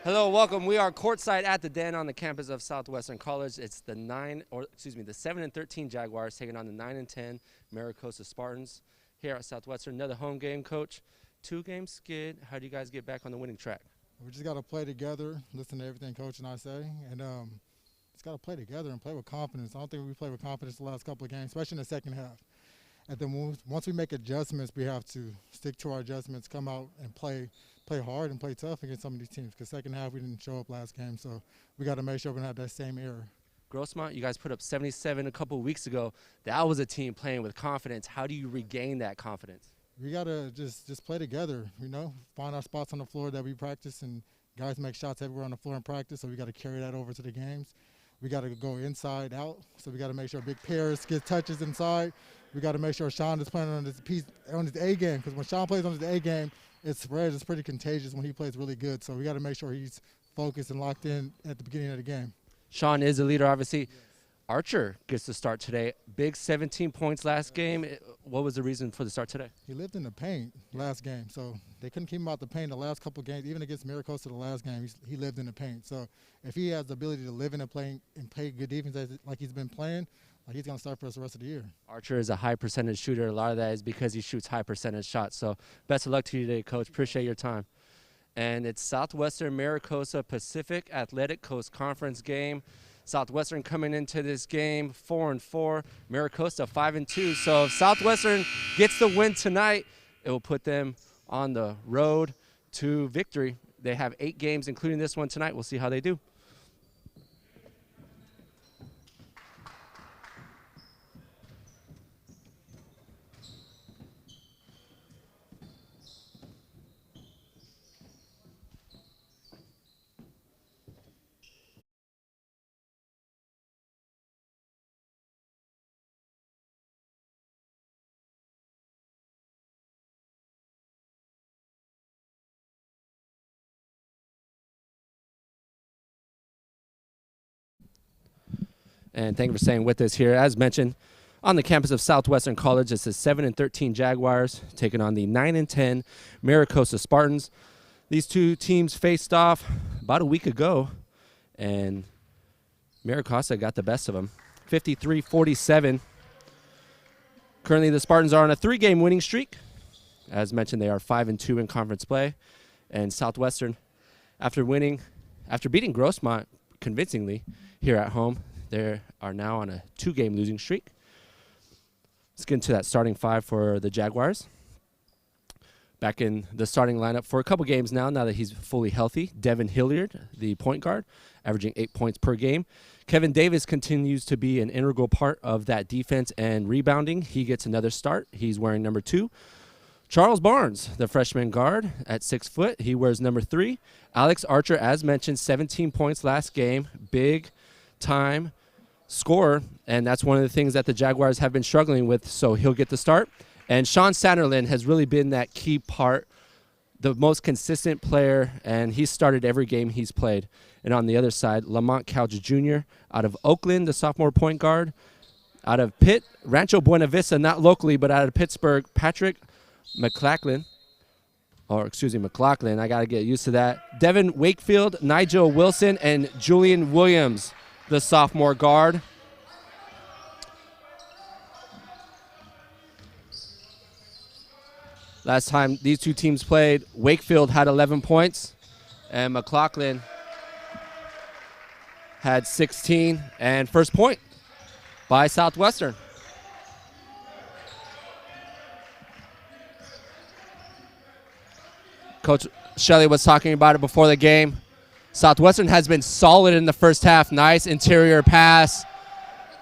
Hello, welcome. We are courtside at the Den on the campus of Southwestern College. It's the 7 and 13 Jaguars taking on the 9 and 10 Mira Costa Spartans here at Southwestern. Another home game, Coach. 2-game skid. How do you guys get back on the winning track? We just got to play together, listen to everything Coach and I say, and just got to play together and play with confidence. I don't think we played with confidence the last couple of games, especially in the second half. And then once we make adjustments, we have to stick to our adjustments, come out and play hard and play tough against some of these teams. Because second half we didn't show up last game, so we got to make sure we don't have that same error. Grossmont, you guys put up 77 a couple of weeks ago. That was a team playing with confidence. How do you regain that confidence? We got to just play together, find our spots on the floor that we practice, and guys make shots everywhere on the floor in practice, so we got to carry that over to the games. We got to go inside out, so we got to make sure Big Paris gets touches inside. We got to make sure Sean is playing on his A game, because when Sean plays on his A game, it spreads. It's pretty contagious when he plays really good. So we got to make sure he's focused and locked in at the beginning of the game. Sean is the leader, obviously. Yes. Archer gets the start today. Big 17 points last game. What was the reason for the start today? He lived in the paint last game, so they couldn't keep him out the paint the last couple of games. Even against Mira Costa the last game, he lived in the paint. So if he has the ability to live in and play good defense like he's been playing, he's going to start for us the rest of the year. Archer is a high percentage shooter. A lot of that is because he shoots high percentage shots. So best of luck to you today, Coach. Appreciate your time. And it's Southwestern Mira Costa Pacific Athletic Coast Conference game. Southwestern coming into this game 4-4. Mira Costa 5-2. So if Southwestern gets the win tonight, it will put them on the road to victory. They have 8 games, including this one tonight. We'll see how they do. And thank you for staying with us here. As mentioned, on the campus of Southwestern College, it's the 7 and 13 Jaguars taking on the 9 and 10 Mira Costa Spartans. These two teams faced off about a week ago, and Mira Costa got the best of them, 53-47. Currently, the Spartans are on a 3-game winning streak. As mentioned, they are 5-2 in conference play, and Southwestern, after beating Grossmont convincingly here at home, they are now on a 2-game losing streak. Let's get into that starting 5 for the Jaguars. Back in the starting lineup for a couple games now that he's fully healthy. Devin Hilliard, the point guard, averaging 8 points per game. Kevin Davis continues to be an integral part of that defense and rebounding. He gets another start. He's wearing number 2. Charles Barnes, the freshman guard at 6 foot. He wears number 3. Alex Archer, as mentioned, 17 points last game. Big time scorer, and that's one of the things that the Jaguars have been struggling with, so he'll get the start. And Sean Sanderlin has really been that key part, the most consistent player, and he's started every game he's played. And on the other side, Lamont Couch Jr. out of Oakland, the sophomore point guard. Out of Rancho Buena Vista, not locally, but out of Pittsburgh, Patrick McLaughlin. I got to get used to that. Devin Wakefield, Nigel Wilson, and Julian Williams, the sophomore guard. Last time these two teams played, Wakefield had 11 points, and McLaughlin had 16, and first point by Southwestern. Coach Shelley was talking about it before the game. Southwestern has been solid in the first half. Nice interior pass.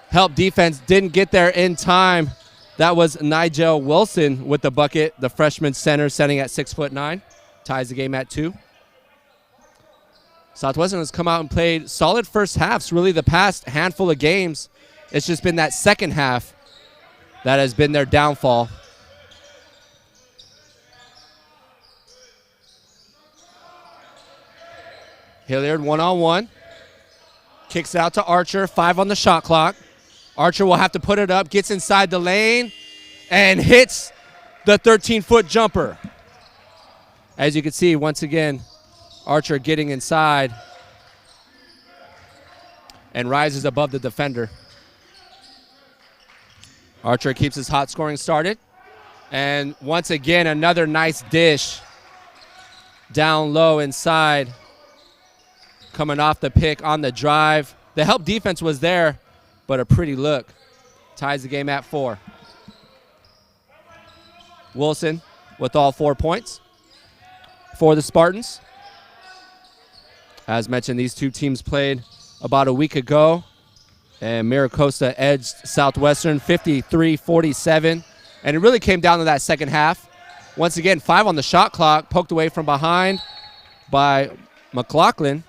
Help defense didn't get there in time. That was Nigel Wilson with the bucket, the freshman center setting at 6'9". Ties the game at 2. Southwestern has come out and played solid first halves. Really the past handful of games, it's just been that second half that has been their downfall. Hilliard one-on-one. Kicks it out to Archer. 5 on the shot clock. Archer will have to put it up. Gets inside the lane and hits the 13-foot jumper. As you can see, once again, Archer getting inside and rises above the defender. Archer keeps his hot scoring started. And once again, another nice dish down low inside. Coming off the pick on the drive. The help defense was there, but a pretty look. Ties the game at 4. Wilson with all 4 points for the Spartans. As mentioned, these two teams played about a week ago, and Mira Costa edged Southwestern 53-47, and it really came down to that second half. Once again, 5 on the shot clock, poked away from behind by McLaughlin.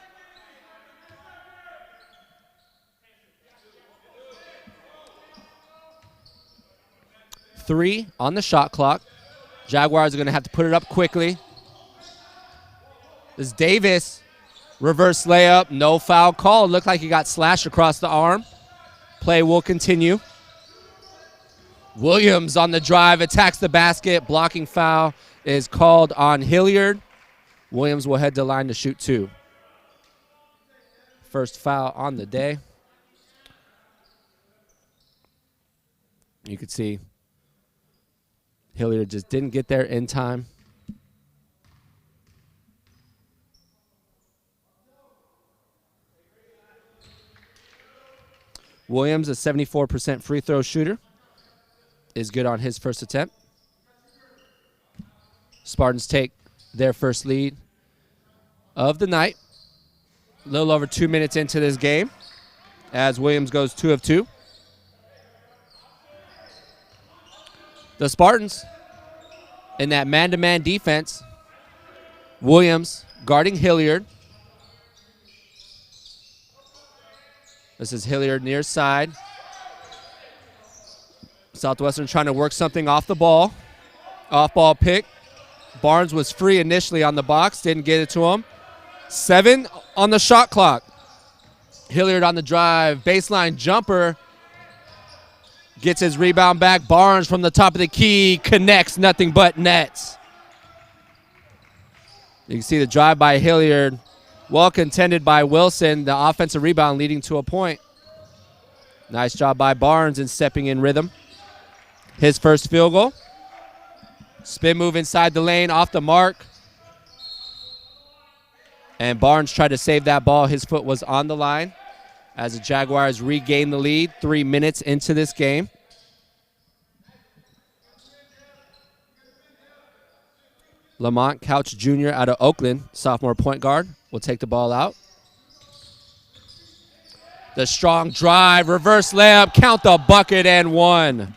Three on the shot clock. Jaguars are going to have to put it up quickly. This Davis reverse layup, no foul call. Looked like he got slashed across the arm. Play will continue. Williams on the drive, attacks the basket. Blocking foul is called on Hilliard. Williams will head to line to shoot 2. First foul on the day. You could see Hilliard just didn't get there in time. Williams, a 74% free throw shooter, is good on his first attempt. Spartans take their first lead of the night. A little over 2 minutes into this game as Williams goes 2 of 2. The Spartans in that man-to-man defense. Williams guarding Hilliard. This is Hilliard near side. Southwestern trying to work something off the ball. Off-ball pick. Barnes was free initially on the box. Didn't get it to him. 7 on the shot clock. Hilliard on the drive. Baseline jumper. Gets his rebound back. Barnes from the top of the key. Connects nothing but nets. You can see the drive by Hilliard. Well contended by Wilson. The offensive rebound leading to a point. Nice job by Barnes in stepping in rhythm. His first field goal. Spin move inside the lane, off the mark. And Barnes tried to save that ball. His foot was on the line as the Jaguars regain the lead 3 minutes into this game. Lamont Couch Jr. out of Oakland, sophomore point guard, will take the ball out. The strong drive, reverse layup, count the bucket and 1.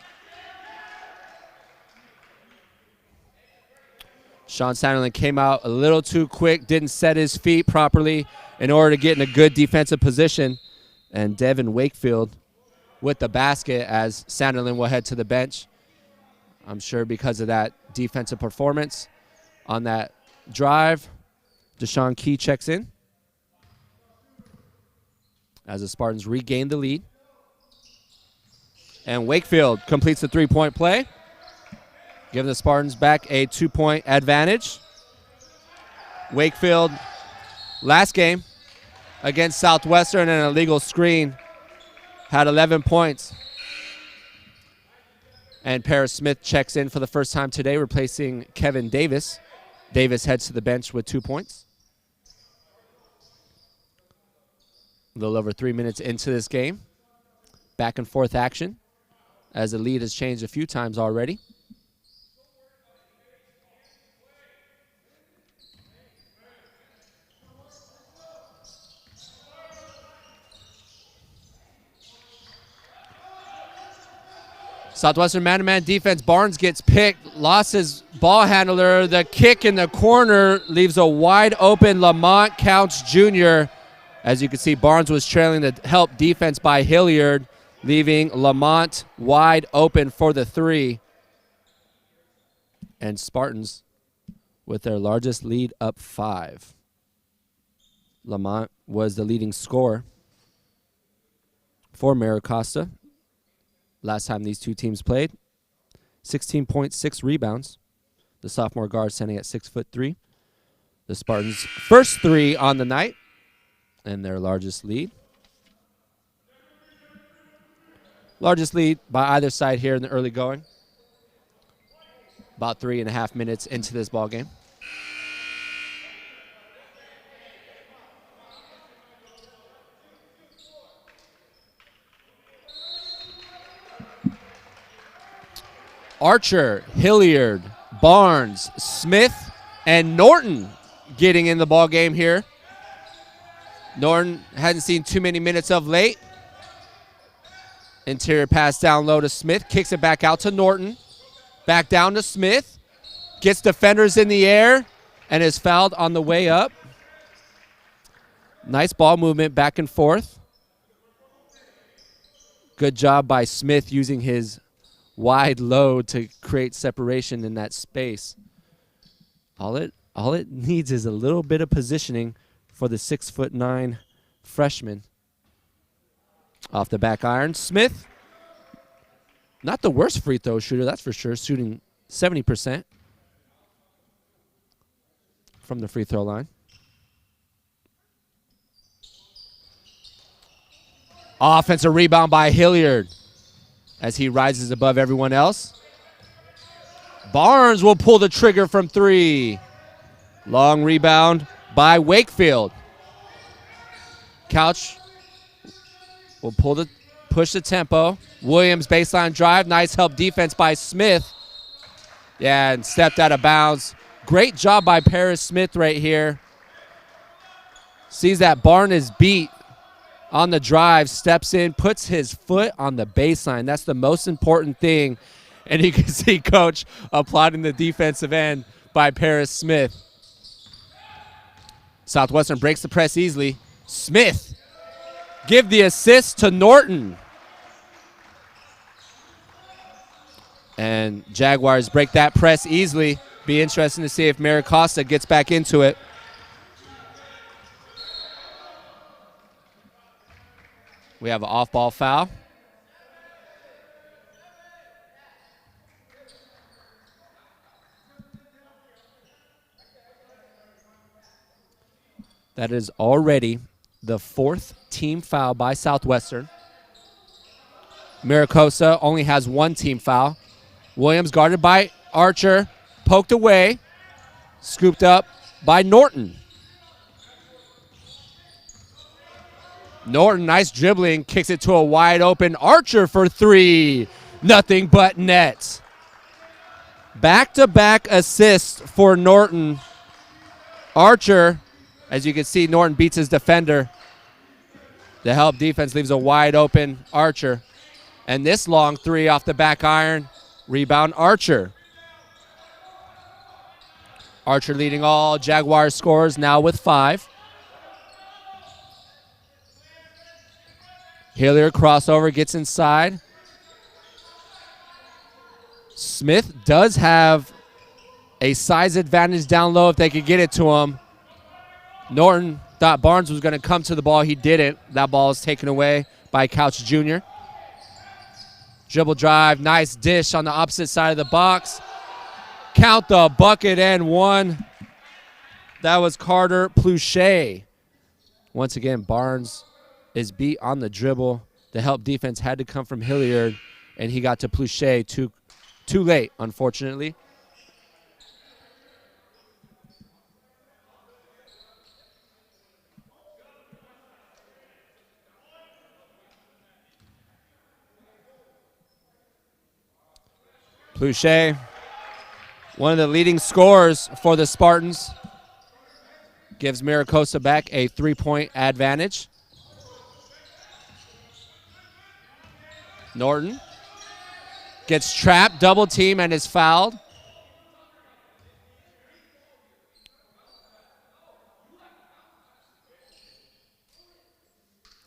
Sean Sanderlin came out a little too quick, didn't set his feet properly in order to get in a good defensive position. And Devin Wakefield with the basket as Sanderlin will head to the bench. I'm sure because of that defensive performance on that drive. Deshaun Key checks in as the Spartans regain the lead. And Wakefield completes the three-point play, giving the Spartans back a 2-point advantage. Wakefield, last game against Southwestern and an illegal screen, had 11 points. And Paris Smith checks in for the first time today, replacing Kevin Davis. Davis heads to the bench with 2 points. A little over 3 minutes into this game. Back and forth action as the lead has changed a few times already. Southwestern man-to-man defense. Barnes gets picked, lost his ball handler. The kick in the corner leaves a wide-open Lamont Couch Jr. As you can see, Barnes was trailing the help defense by Hilliard, leaving Lamont wide open for the 3. And Spartans with their largest lead up 5. Lamont was the leading scorer for Mira Costa. Last time these two teams played, 16.6 rebounds. The sophomore guard standing at 6'3", The Spartans' first 3 on the night and their largest lead. Largest lead by either side here in the early going. About 3.5 minutes into this ball game. Archer, Hilliard, Barnes, Smith, and Norton getting in the ball game here. Norton hadn't seen too many minutes of late. Interior pass down low to Smith. Kicks it back out to Norton. Back down to Smith. Gets defenders in the air and is fouled on the way up. Nice ball movement back and forth. Good job by Smith using his wide load to create separation in that space. All it needs is a little bit of positioning for the 6'9" freshman. Off the back iron, Smith. Not the worst free throw shooter, that's for sure. Shooting 70% from the free throw line. Offensive rebound by Hilliard as he rises above everyone else. Barnes will pull the trigger from 3. Long rebound by Wakefield. Couch will push the tempo. Williams baseline drive. Nice help defense by Smith. Yeah, and stepped out of bounds. Great job by Paris Smith right here. Sees that Barnes is beat on the drive, steps in, puts his foot on the baseline. That's the most important thing. And you can see Coach applauding the defensive end by Paris Smith. Southwestern breaks the press easily. Smith give the assist to Norton. And Jaguars break that press easily. Be interesting to see if Mira Costa gets back into it. We have an off-ball foul. That is already the 4th team foul by Southwestern. Mira Costa only has 1 team foul. Williams guarded by Archer, poked away, scooped up by Norton. Norton, nice dribbling, kicks it to a wide open Archer for 3. Nothing but net. Back-to-back assists for Norton. Archer, as you can see, Norton beats his defender. The help defense leaves a wide open Archer. And this long 3 off the back iron. Rebound Archer. Archer leading all Jaguars scores now with 5. Hilliard crossover, gets inside. Smith does have a size advantage down low if they could get it to him. Norton thought Barnes was going to come to the ball. He didn't. That ball is taken away by Couch Jr. Dribble drive, nice dish on the opposite side of the box. Count the bucket and 1. That was Carter Pluchet. Once again, Barnes is beat on the dribble. The help defense had to come from Hilliard, and he got to Pluchet too late, unfortunately. Pluchet, one of the leading scorers for the Spartans, gives Mira Costa back a 3-point advantage. Norton gets trapped, double team, and is fouled.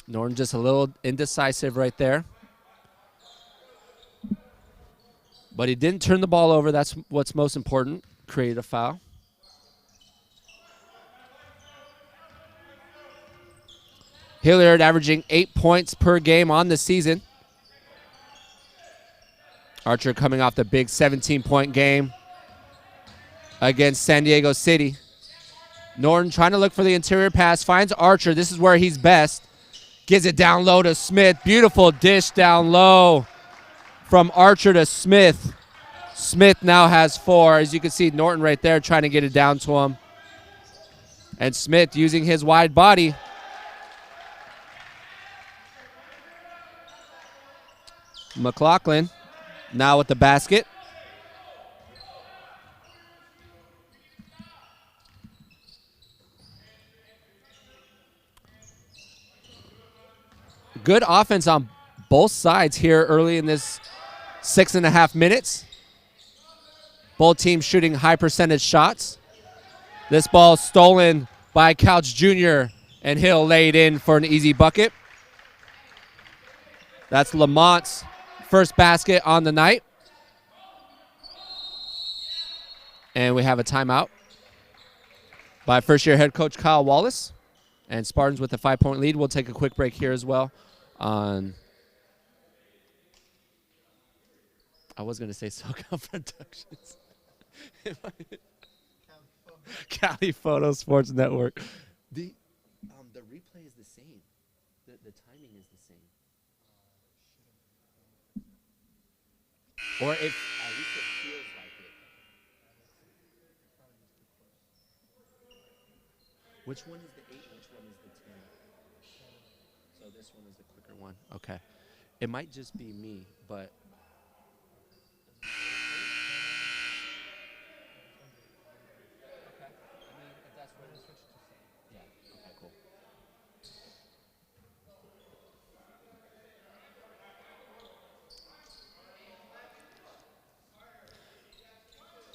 Norton just a little indecisive right there. But he didn't turn the ball over. That's what's most important. Create a foul. Hilliard averaging 8 points per game on the season. Archer coming off the big 17-point game against San Diego City. Norton trying to look for the interior pass. Finds Archer. This is where he's best. Gives it down low to Smith. Beautiful dish down low from Archer to Smith. Smith now has 4. As you can see, Norton right there trying to get it down to him. And Smith using his wide body. McLaughlin now with the basket. Good offense on both sides here early in this 6.5 minutes. Both teams shooting high percentage shots. This ball stolen by Couch Jr. and Hill laid in for an easy bucket. That's Lamont's first basket on the night. And we have a timeout by first-year head coach Kyle Wallace. And Spartans with a 5-point lead. We'll take a quick break here as well on, I was going to say SoCal Productions. Cali Photo Sports Network. The replay is the same. The timing is the same. Or if at least it feels like it. Which one is the 8? Which one is the 10? So this one is the quicker one. Okay. It might just be me, but.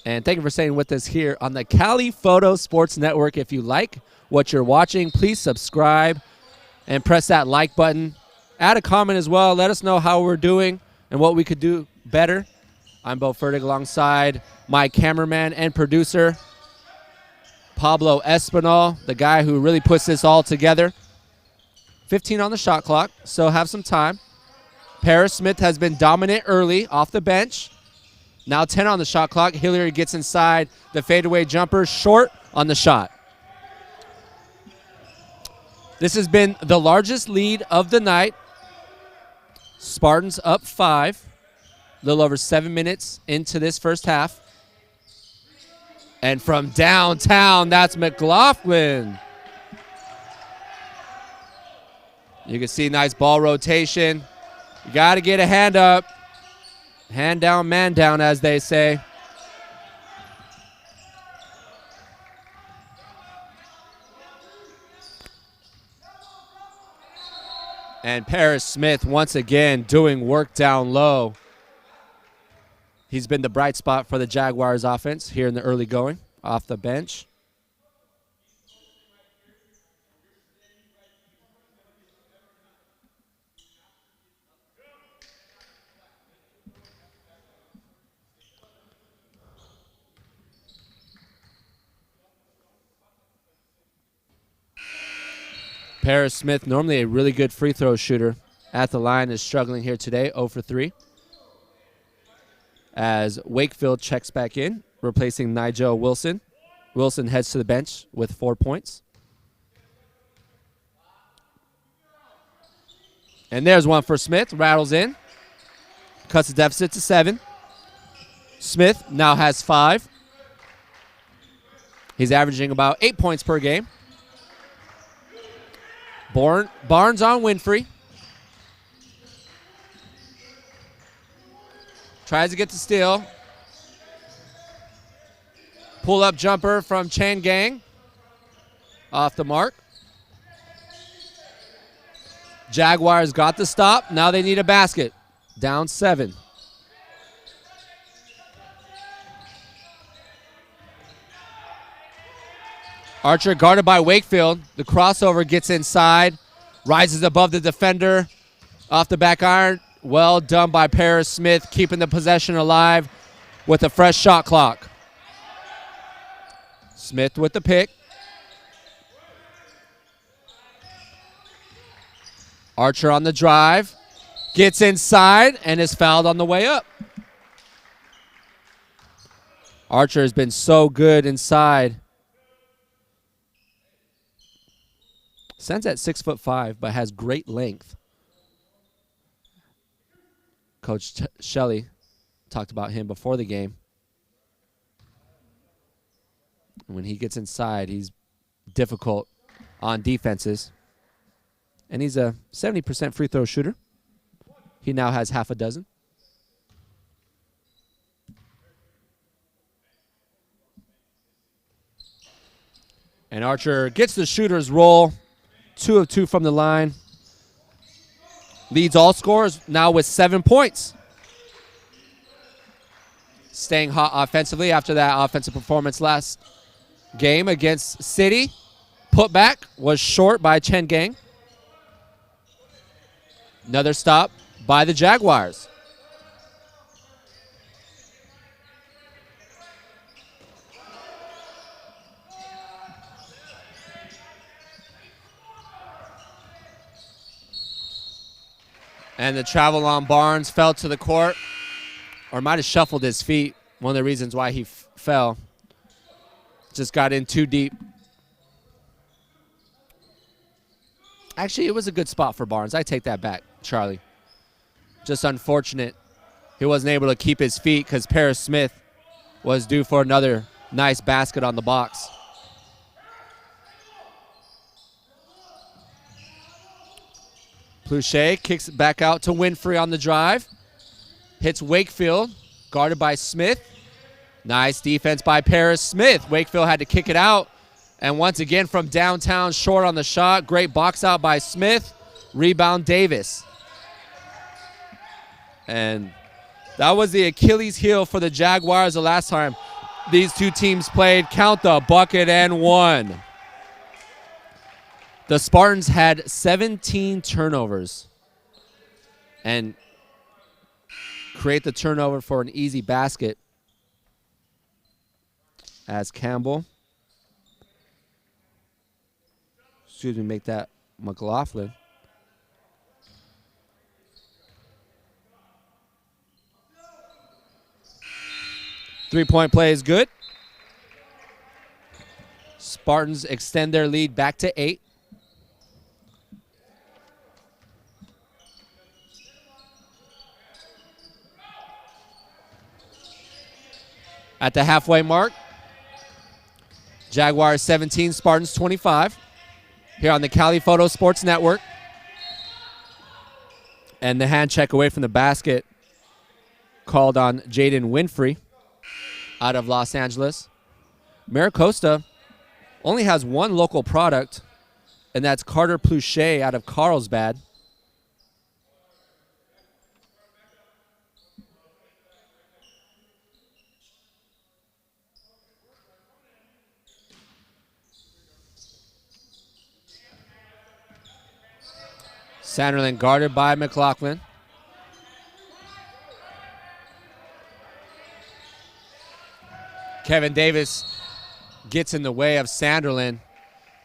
And thank you for staying with us here on the Cali Photo Sports Network. If you like what you're watching, please subscribe and press that like button. Add a comment as well. Let us know how we're doing and what we could do better. I'm Bowe Fertig alongside my cameraman and producer, Pablo Espinal, the guy who really puts this all together. 15 on the shot clock, so have some time. Paris Smith has been dominant early off the bench. Now 10 on the shot clock. Hilliard gets inside the fadeaway jumper, short on the shot. This has been the largest lead of the night. Spartans up 5. A little over 7 minutes into this first half. And from downtown, that's McLaughlin. You can see nice ball rotation. You got to get a hand up. Hand down, man down, as they say. And Paris Smith once again doing work down low. He's been the bright spot for the Jaguars offense here in the early going off the bench. Paris Smith, normally a really good free throw shooter at the line, is struggling here today, 0 for 3. As Wakefield checks back in, replacing Nigel Wilson. Wilson heads to the bench with 4 points. And there's one for Smith, rattles in. Cuts the deficit to 7. Smith now has 5. He's averaging about 8 points per game. Barnes on Winfrey. Tries to get the steal. Pull-up jumper from Chan Gang. Off the mark. Jaguars got the stop. Now they need a basket. Down 7. Archer guarded by Wakefield. The crossover gets inside. Rises above the defender. Off the back iron. Well done by Paris Smith, keeping the possession alive with a fresh shot clock. Smith with the pick. Archer on the drive. Gets inside and is fouled on the way up. Archer has been so good inside. Stands at 6'5", but has great length. Coach Shelley talked about him before the game. When he gets inside, he's difficult on defenses. And he's a 70% free throw shooter. He now has half a dozen. And Archer gets the shooter's roll. 2 of 2 from the line. Leads all scorers now with 7 points. Staying hot offensively after that offensive performance last game against City. Putback was short by Chen Gang. Another stop by the Jaguars. And the travel on Barnes fell to the court, or might have shuffled his feet. One of the reasons why he fell. Just got in too deep. Actually, it was a good spot for Barnes. I take that back, Charlie. Just unfortunate he wasn't able to keep his feet because Paris Smith was due for another nice basket on the box. Pluchet kicks it back out to Winfrey on the drive. Hits Wakefield, guarded by Smith. Nice defense by Paris Smith. Wakefield had to kick it out. And once again from downtown, short on the shot. Great box out by Smith. Rebound Davis. And that was the Achilles heel for the Jaguars the last time these two teams played. Count the bucket and one. The Spartans had 17 turnovers and create the turnover for an easy basket as Campbell, make that McLaughlin. Three-point play is good. Spartans extend their lead back to 8. At the halfway mark, Jaguars 17, Spartans 25. Here on the Cali Photo Sports Network. And the hand check away from the basket called on Jaden Winfrey out of Los Angeles. Mira Costa only has one local product, and that's Carter Pluchet out of Carlsbad. Sanderlin guarded by McLaughlin. Kevin Davis gets in the way of Sanderlin,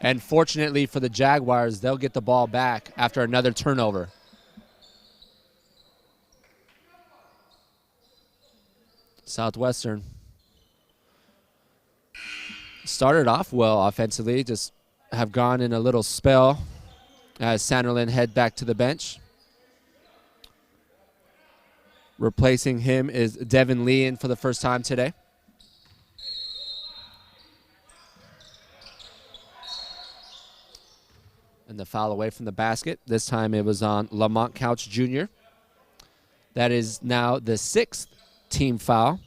and fortunately for the Jaguars, they'll get the ball back after another turnover. Southwestern started off well offensively, just have gone in a little spell as Sanderlin head back to the bench. Replacing him is Devin Lee in for the first time today. And the foul away from the basket. This time it was on Lamont Couch Jr. That is now the 6th team foul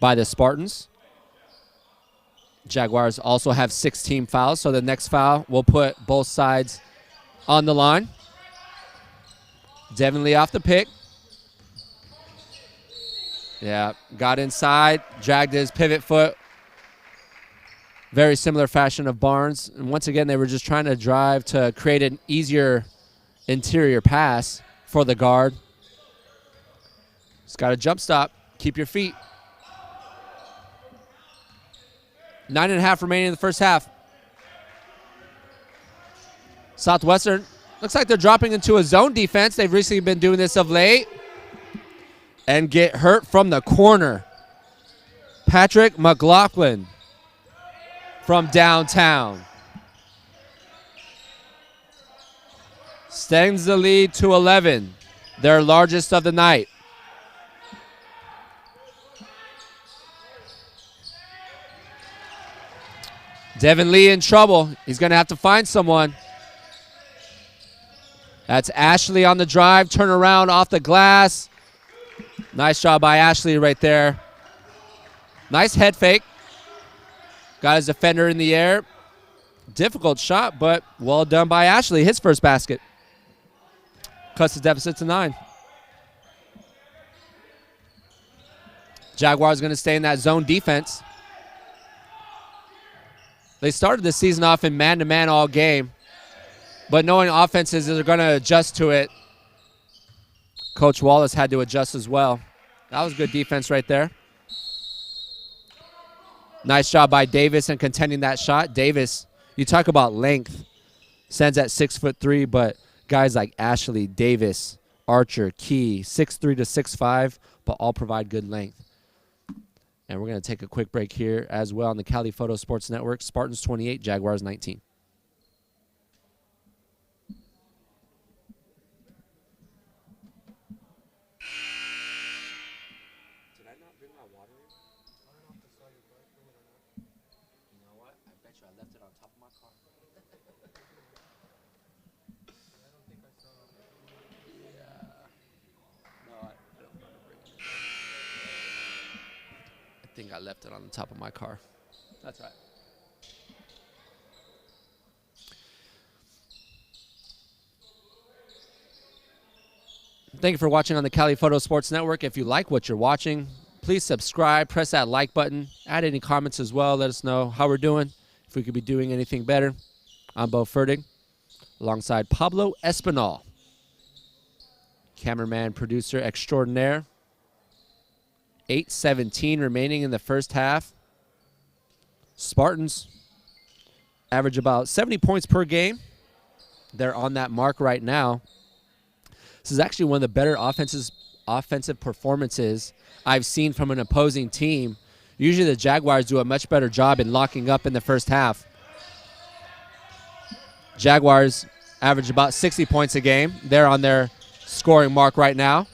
by the Spartans. Jaguars also have 6 team fouls, so the next foul will put both sides on the line. Devin Lee off the pick. Yeah, got inside, dragged his pivot foot. Very similar fashion of Barnes. And once again, they were just trying to drive to create an easier interior pass for the guard. Just got a jump stop. Keep your feet. 9.5 remaining in the first half. Southwestern, looks like they're dropping into a zone defense. They've recently been doing this of late. And get hurt from the corner. Patrick McLaughlin from downtown. Extends the lead to 11, their largest of the night. Devin Lee in trouble. He's going to have to find someone. That's Ashley on the drive. Turn around off the glass. Nice job by Ashley right there. Nice head fake. Got his defender in the air. Difficult shot, but well done by Ashley. His first basket. Cuts the deficit to 9. Jaguars going to stay in that zone defense. They started the season off in man-to-man all game, but knowing offenses are going to adjust to it, Coach Wallace had to adjust as well. That was good defense right there. Nice job by Davis in contending that shot. Davis, you talk about length, stands at 6'3", but guys like Ashley, Davis, Archer, Key, 6'3" to 6'5", but all provide good length. And we're going to take a quick break here as well on the Cali Photo Sports Network. Spartans 28, Jaguars 19. Did I not bring my water in? You know what? I bet you I left it on top of my car. I don't think I saw it. Yeah. No, I don't remember bringing it. I think I left it on the top of my car. That's right. Thank you for watching on the Cali Photo Sports Network. If you like what you're watching, please subscribe, press that like button, add any comments as well. Let us know how we're doing, if we could be doing anything better. I'm Bowe Fertig, alongside Pablo Espinal, cameraman, producer extraordinaire. 8:17 remaining in the first half. Spartans average about 70 points per game. They're on that mark right now. This is actually one of the better offensive performances I've seen from an opposing team. Usually the Jaguars do a much better job in locking up in the first half. Jaguars average about 60 points a game. They're on their scoring mark right now.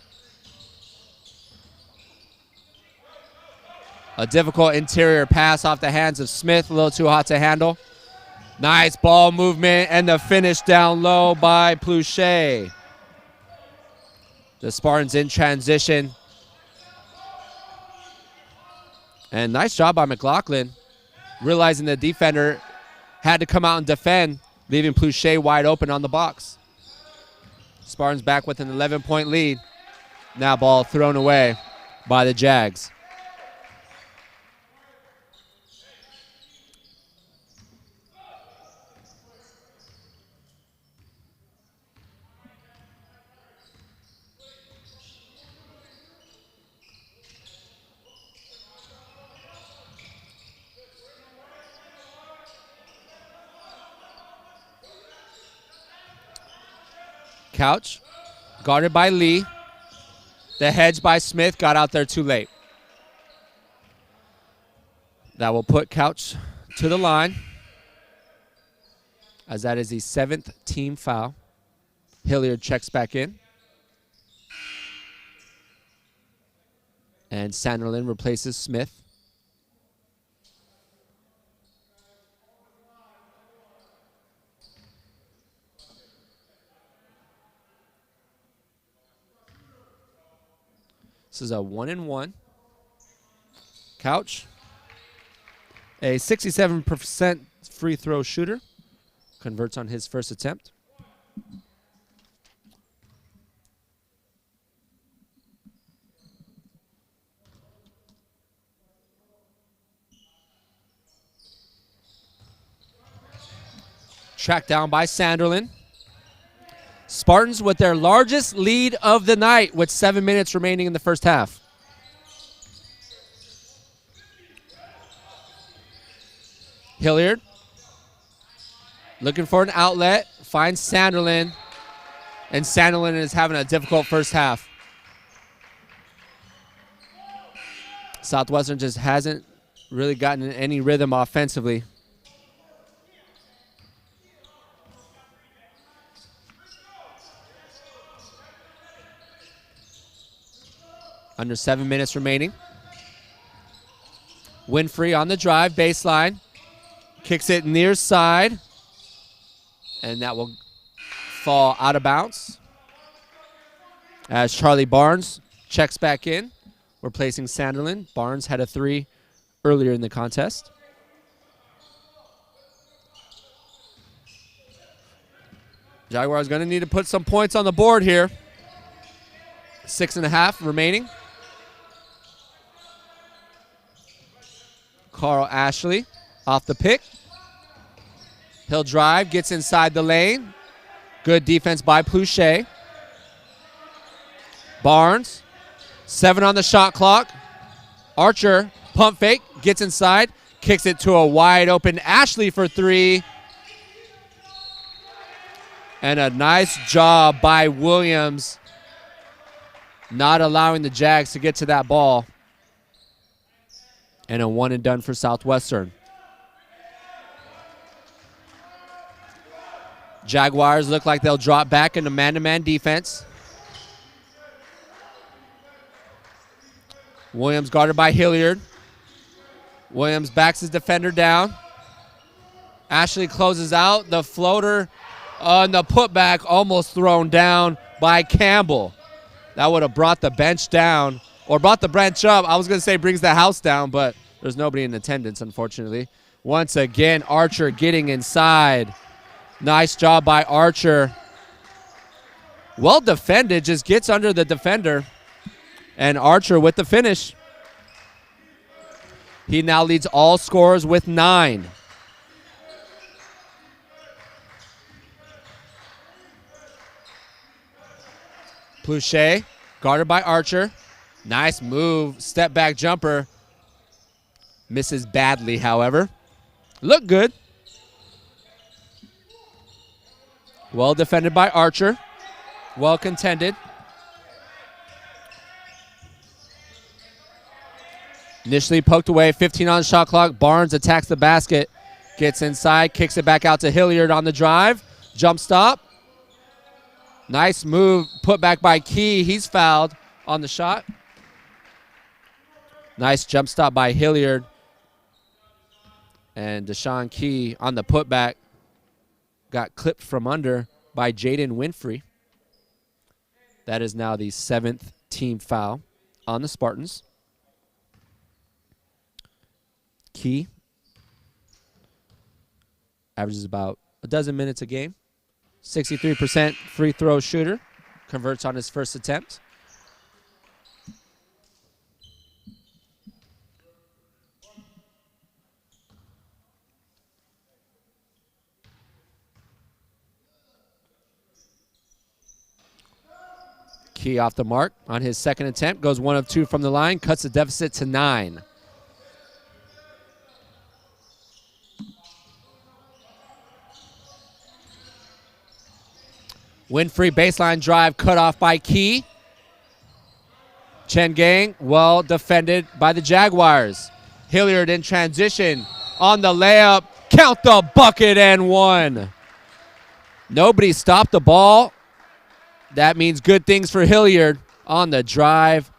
A difficult interior pass off the hands of Smith, a little too hot to handle. Nice ball movement and the finish down low by Pluchet. The Spartans in transition. And nice job by McLaughlin, realizing the defender had to come out and defend, leaving Pluchet wide open on the box. Spartans back with an 11-point lead. Now ball thrown away by the Jags. Couch, guarded by Lee. The hedge by Smith got out there too late. That will put Couch to the line, as that is the 7th team foul. Hilliard checks back in. And Sanderlin replaces Smith. This is a 1-and-1. Couch, a 67% free throw shooter, converts on his first attempt. Tracked down by Sanderlin. Spartans with their largest lead of the night with 7 minutes remaining in the first half. Hilliard looking for an outlet, finds Sanderlin, and Sanderlin is having a difficult first half. Southwestern just hasn't really gotten any rhythm offensively. Under 7 minutes remaining. Winfrey on the drive, baseline. Kicks it near side. And that will fall out of bounds. As Charlie Barnes checks back in, replacing Sanderlin. Barnes had a 3 earlier in the contest. Jaguars going to need to put some points on the board here. 6.5 remaining. Carl Ashley off the pick. He'll drive, gets inside the lane. Good defense by Pluchet. Barnes, 7 on the shot clock. Archer, pump fake, gets inside, kicks it to a wide open Ashley for 3. And a nice job by Williams not allowing the Jags to get to that ball. And a 1 and done for Southwestern. Jaguars look like they'll drop back into man-to-man defense. Williams guarded by Hilliard. Williams backs his defender down. Ashley closes out. The floater on the putback almost thrown down by Campbell. That would have brought the bench down, or brought the bench up. I was going to say brings the house down, but there's nobody in attendance, unfortunately. Once again, Archer getting inside. Nice job by Archer. Well defended, just gets under the defender. And Archer with the finish. He now leads all scorers with 9. Pluchet, guarded by Archer. Nice move, step back jumper. Misses badly, however. Look good. Well defended by Archer. Well contended. Initially poked away, 15 on the shot clock. Barnes attacks the basket, gets inside, kicks it back out to Hilliard on the drive. Jump stop. Nice move, put back by Key. He's fouled on the shot. Nice jump stop by Hilliard. And Deshaun Key on the putback got clipped from under by Jaden Winfrey. That is now the 7th team foul on the Spartans. Key averages about a dozen minutes a game. 63% free throw shooter. Converts on his first attempt. Key off the mark on his second attempt. Goes 1 of 2 from the line. Cuts the deficit to 9. Winfrey baseline drive cut off by Key. Chen Gang well defended by the Jaguars. Hilliard in transition on the layup. Count the bucket and 1. Nobody stopped the ball. That means good things for Hilliard on the drive.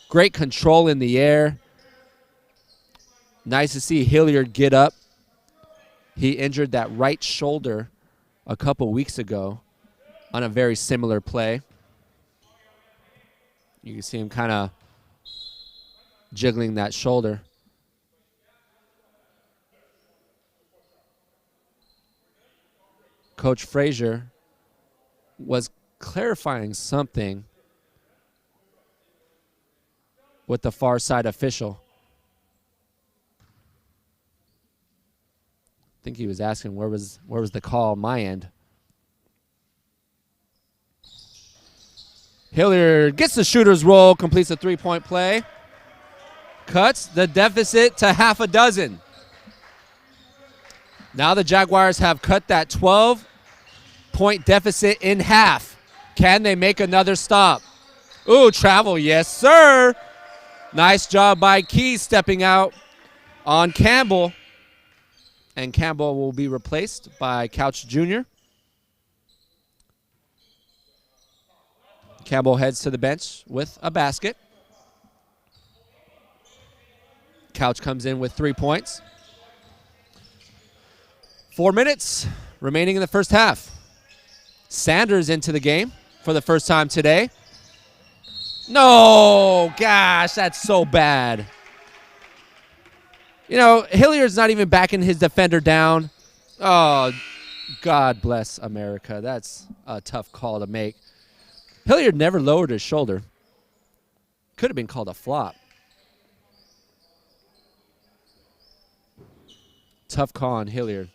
Great control in the air. Nice to see Hilliard get up. He injured that right shoulder a couple weeks ago on a very similar play. You can see him kind of jiggling that shoulder. Coach Frazier was clarifying something with the far side official. I think he was asking where was the call on my end. Hilliard gets the shooter's roll, completes a 3-point play. Cuts the deficit to half a dozen. Now the Jaguars have cut that 12-point deficit in half. Can they make another stop? Ooh, travel, yes, sir. Nice job by Key stepping out on Campbell. And Campbell will be replaced by Couch Jr. Campbell heads to the bench with a basket. Couch comes in with 3 points. 4 minutes remaining in the first half. Sanders into the game for the first time today. No, gosh, that's so bad. You know, Hilliard's not even backing his defender down. Oh, God bless America. That's a tough call to make. Hilliard never lowered his shoulder. Could have been called a flop. Tough call on Hilliard.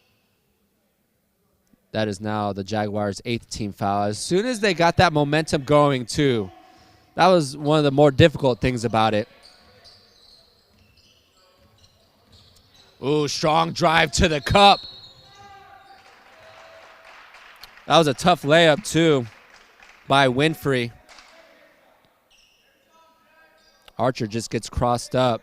That is now the Jaguars' 8th team foul. As soon as they got that momentum going, too, that was one of the more difficult things about it. Ooh, strong drive to the cup. That was a tough layup, too, by Winfrey. Archer just gets crossed up.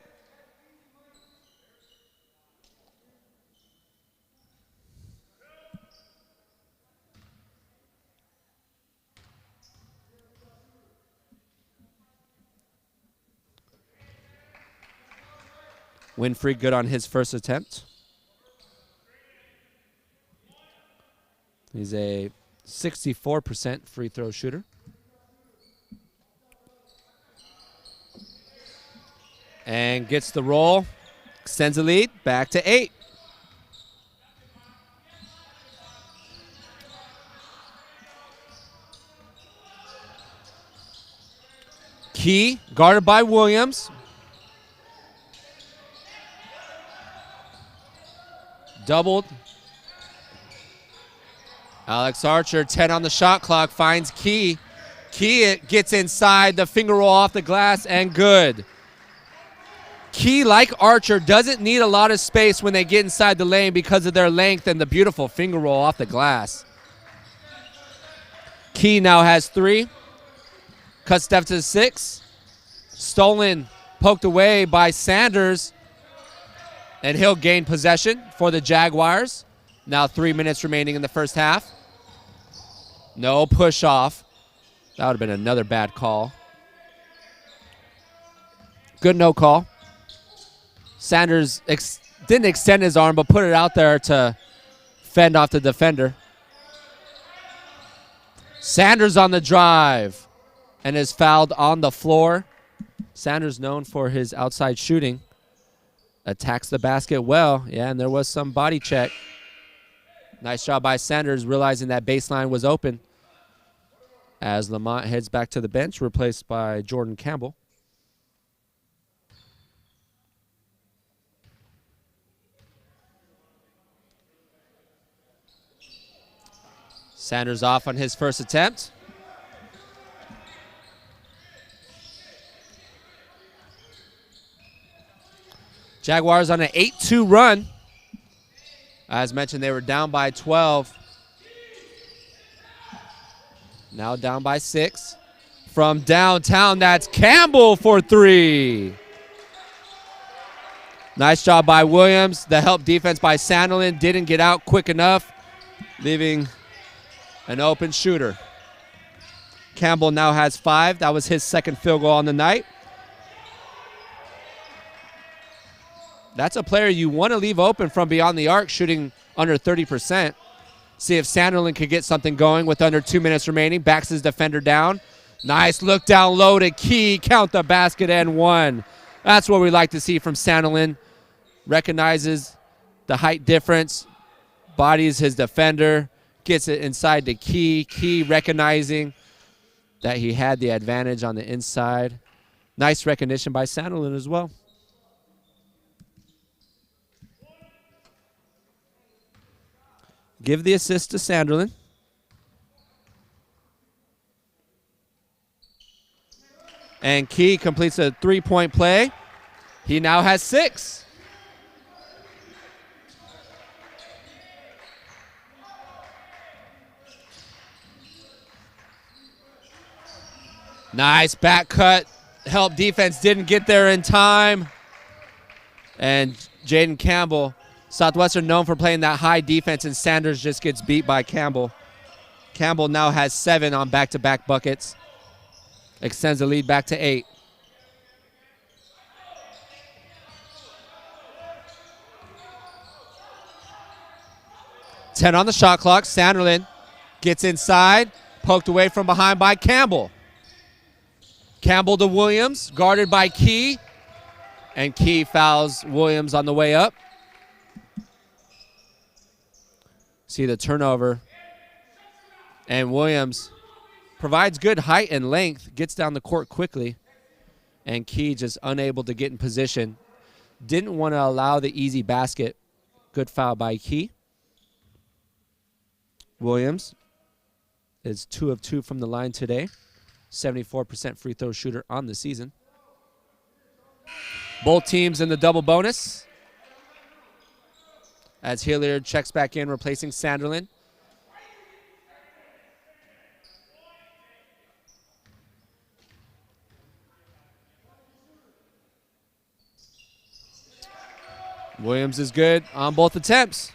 Winfrey good on his first attempt. He's a 64% free throw shooter. And gets the roll. Extends the lead. Back to 8. Key guarded by Williams. Doubled. Alex Archer, 10 on the shot clock, finds Key. Key gets inside, the finger roll off the glass, and good. Key, like Archer, doesn't need a lot of space when they get inside the lane because of their length and the beautiful finger roll off the glass. Key now has 3. Cuts Steph to 6. Stolen, poked away by Sanders. And he'll gain possession for the Jaguars. Now 3 minutes remaining in the first half. No push off. That would have been another bad call. Good no call. Sanders didn't extend his arm, but put it out there to fend off the defender. Sanders on the drive and is fouled on the floor. Sanders known for his outside shooting. Attacks the basket well. Yeah, and there was some body check. Nice job by Sanders realizing that baseline was open. As Lamont heads back to the bench, replaced by Jordan Campbell. Sanders off on his first attempt. Jaguars on an 8-2 run. As mentioned, they were down by 12. Now down by 6. From downtown, that's Campbell for 3. Nice job by Williams. The help defense by Sandelin didn't get out quick enough, leaving an open shooter. Campbell now has 5. That was his second field goal on the night. That's a player you want to leave open from beyond the arc, shooting under 30%. See if Sanderlin could get something going with under 2 minutes remaining. Backs his defender down. Nice look down low to Key. Count the basket and 1. That's what we like to see from Sanderlin. Recognizes the height difference. Bodies his defender. Gets it inside to Key. Key recognizing that he had the advantage on the inside. Nice recognition by Sanderlin as well. Give the assist to Sanderlin. And Key completes a 3-point play. He now has 6. Nice back cut. Help defense didn't get there in time. And Jaden Campbell, Southwestern known for playing that high defense, and Sanders just gets beat by Campbell. Campbell now has 7 on back-to-back buckets. Extends the lead back to 8. 10 on the shot clock. Sanderlin gets inside, poked away from behind by Campbell. Campbell to Williams, guarded by Key, and Key fouls Williams on the way up. See the turnover, and Williams provides good height and length, gets down the court quickly, and Key just unable to get in position. Didn't want to allow the easy basket. Good foul by Key. Williams is 2 of 2 from the line today. 74% free throw shooter on the season. Both teams in the double bonus. As Hilliard checks back in, replacing Sanderlin. Williams is good on both attempts.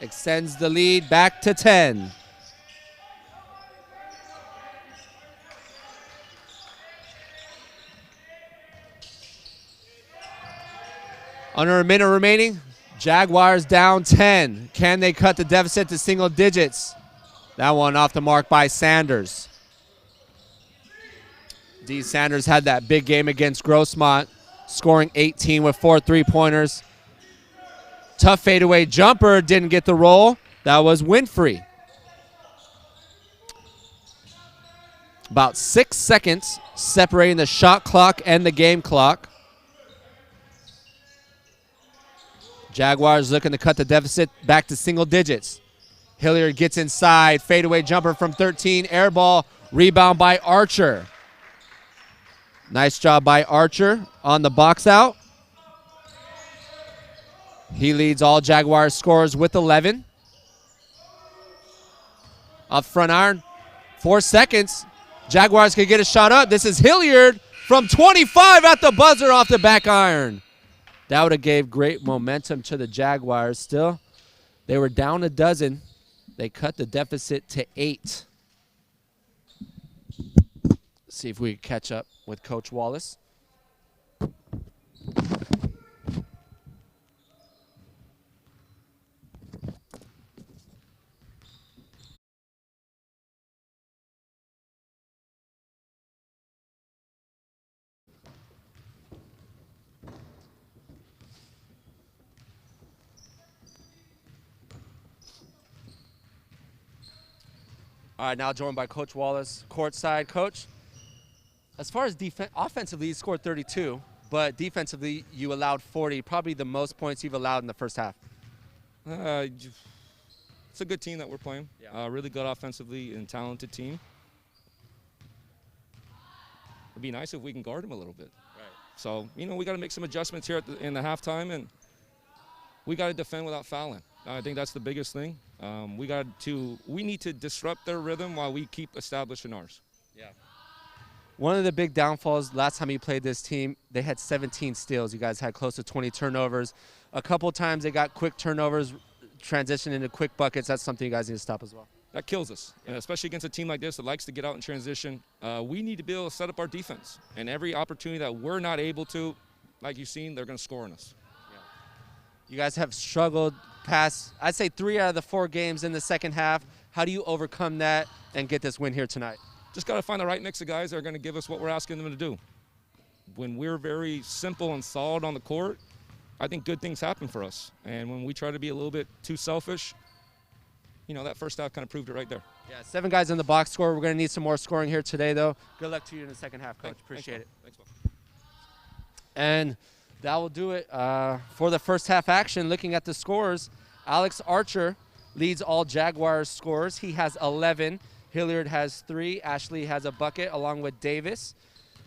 Extends the lead back to 10. Under a minute remaining, Jaguars down 10. Can they cut the deficit to single digits? That one off the mark by Sanders. D. Sanders had that big game against Grossmont, scoring 18 with 4 3-pointers. Tough fadeaway jumper, didn't get the roll. That was Winfrey. About 6 seconds separating the shot clock and the game clock. Jaguars looking to cut the deficit back to single digits. Hilliard gets inside, fadeaway jumper from 13, air ball, rebound by Archer. Nice job by Archer on the box out. He leads all Jaguars scorers with 11. Up front iron, 4 seconds. Jaguars can get a shot up. This is Hilliard from 25 at the buzzer off the back iron. That would have gave great momentum to the Jaguars. Still, they were down a dozen. They cut the deficit to 8. See if we can catch up with Coach Wallace. All right, now joined by Coach Wallace, courtside. Coach, as far as offensively, you scored 32, but defensively, you allowed 40, probably the most points you've allowed in the first half. It's a good team that we're playing. Yeah. Really good offensively and talented team. It'd be nice if we can guard them a little bit. Right. So, we got to make some adjustments here in the halftime, and we got to defend without fouling. I think that's the biggest thing. We need to disrupt their rhythm while we keep establishing ours. Yeah. One of the big downfalls, last time you played this team, they had 17 steals. You guys had close to 20 turnovers. A couple times they got quick turnovers, transition into quick buckets. That's something you guys need to stop as well. That kills us, and especially against a team like this that likes to get out and transition. We need to be able to set up our defense. And every opportunity that we're not able to, like you've seen, they're going to score on us. You guys have struggled past, I'd say, 3 out of the 4 games in the second half. How do you overcome that and get this win here tonight? Just got to find the right mix of guys that are going to give us what we're asking them to do. When we're very simple and solid on the court, I think good things happen for us. And when we try to be a little bit too selfish, that first half kind of proved it right there. Yeah, 7 guys in the box score. We're going to need some more scoring here today, though. Good luck to you in the second half, Coach. Appreciate it. Thanks, Bowe. And that will do it for the first half action. Looking at the scores, Alex Archer leads all Jaguars scores. He has 11. Hilliard has 3. Ashley has a bucket along with Davis.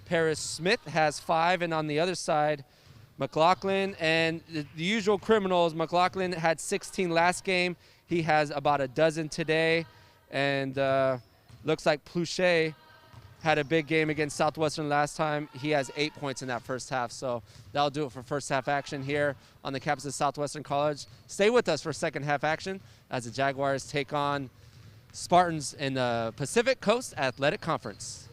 Paris Smith has 5. And on the other side, McLaughlin and the usual criminals. McLaughlin had 16 last game. He has about a dozen today. And looks like Pluchet had a big game against Southwestern last time. He has 8 points in that first half. So that'll do it for first half action here on the campus of Southwestern College. Stay with us for second half action as the Jaguars take on Spartans in the Pacific Coast Athletic Conference.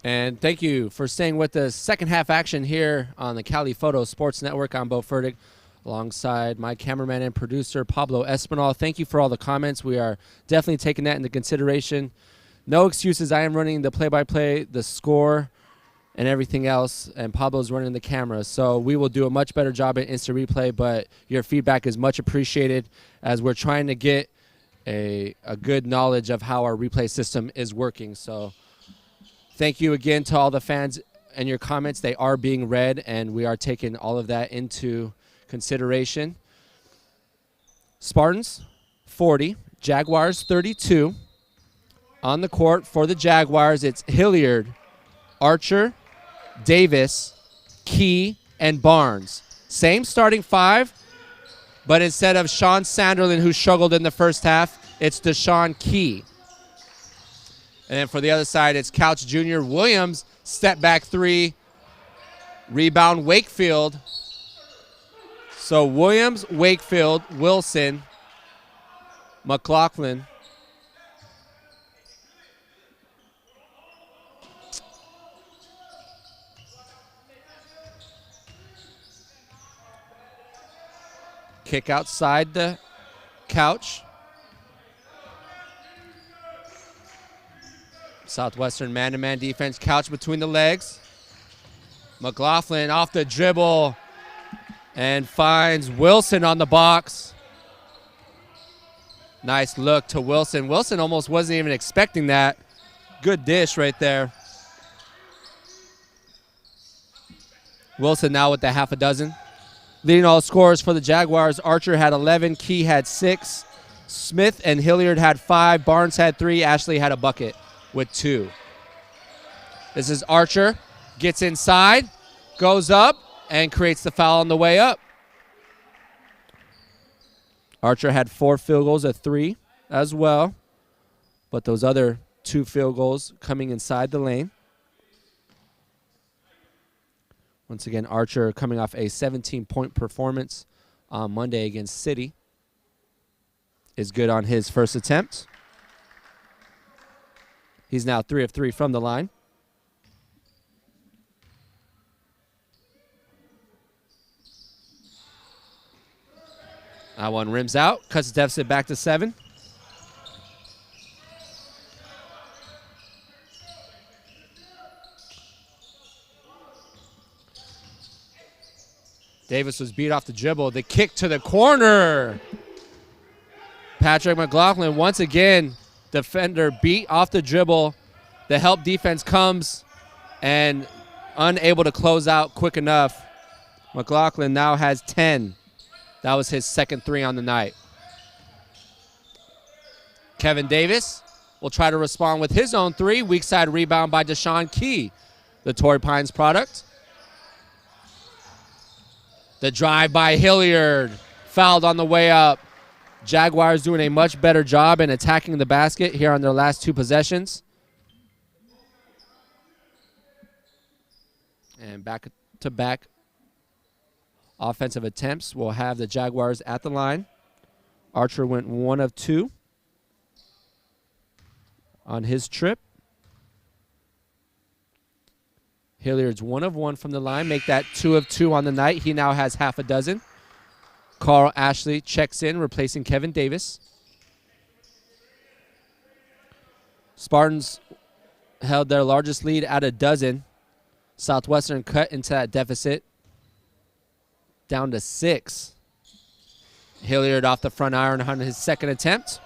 And thank you for staying with the second half action here on the Cali Photo Sports Network. I'm Bowe Fertig, alongside my cameraman and producer, Pablo Espinal. Thank you for all the comments. We are definitely taking that into consideration. No excuses. I am running the play-by-play, the score, and everything else, and Pablo's running the camera. So we will do a much better job at instant replay, but your feedback is much appreciated as we're trying to get a good knowledge of how our replay system is working. So thank you again to all the fans and your comments. They are being read, and we are taking all of that into consideration. Spartans 40, Jaguars 32. On the court for the Jaguars, it's Hilliard, Archer, Davis, Key, and Barnes. Same starting five, but instead of Sean Sanderlin, who struggled in the first half, it's Deshaun Key. And then for the other side, it's Couch Jr. Williams, step back three, rebound Wakefield. So Williams, Wakefield, Wilson, McLaughlin. Kick outside the Couch. Southwestern man-to-man defense. Couch between the legs. McLaughlin off the dribble and finds Wilson on the box. Nice look to Wilson. Wilson almost wasn't even expecting that. Good dish right there. Wilson now with the half a dozen. Leading all scorers for the Jaguars, Archer had 11, Key had 6, Smith and Hilliard had 5, Barnes had 3, Ashley had a bucket with 2. This is Archer, gets inside, goes up, and creates the foul on the way up. Archer had 4 field goals at 3 as well, but those other 2 field goals coming inside the lane. Once again, Archer coming off a 17-point performance on Monday against City is good on his first attempt. He's now 3 of 3 from the line. That one rims out, cuts the deficit back to 7. Davis was beat off the dribble. The kick to the corner. Patrick McLaughlin once again, defender beat off the dribble. The help defense comes and unable to close out quick enough. McLaughlin now has 10. That was his second 3 on the night. Kevin Davis will try to respond with his own 3. Weak side rebound by Deshaun Key, the Torrey Pines product. The drive by Hilliard, fouled on the way up. Jaguars doing a much better job in attacking the basket here on their last 2 possessions. And back-to-back offensive attempts will have the Jaguars at the line. Archer went 1 of 2 on his trip. Hilliard's 1 of 1 from the line. Make that 2 of 2 on the night. He now has half a dozen. Carl Ashley checks in, replacing Kevin Davis. Spartans held their largest lead at a dozen. Southwestern cut into that deficit down to 6. Hilliard off the front iron on his second attempt.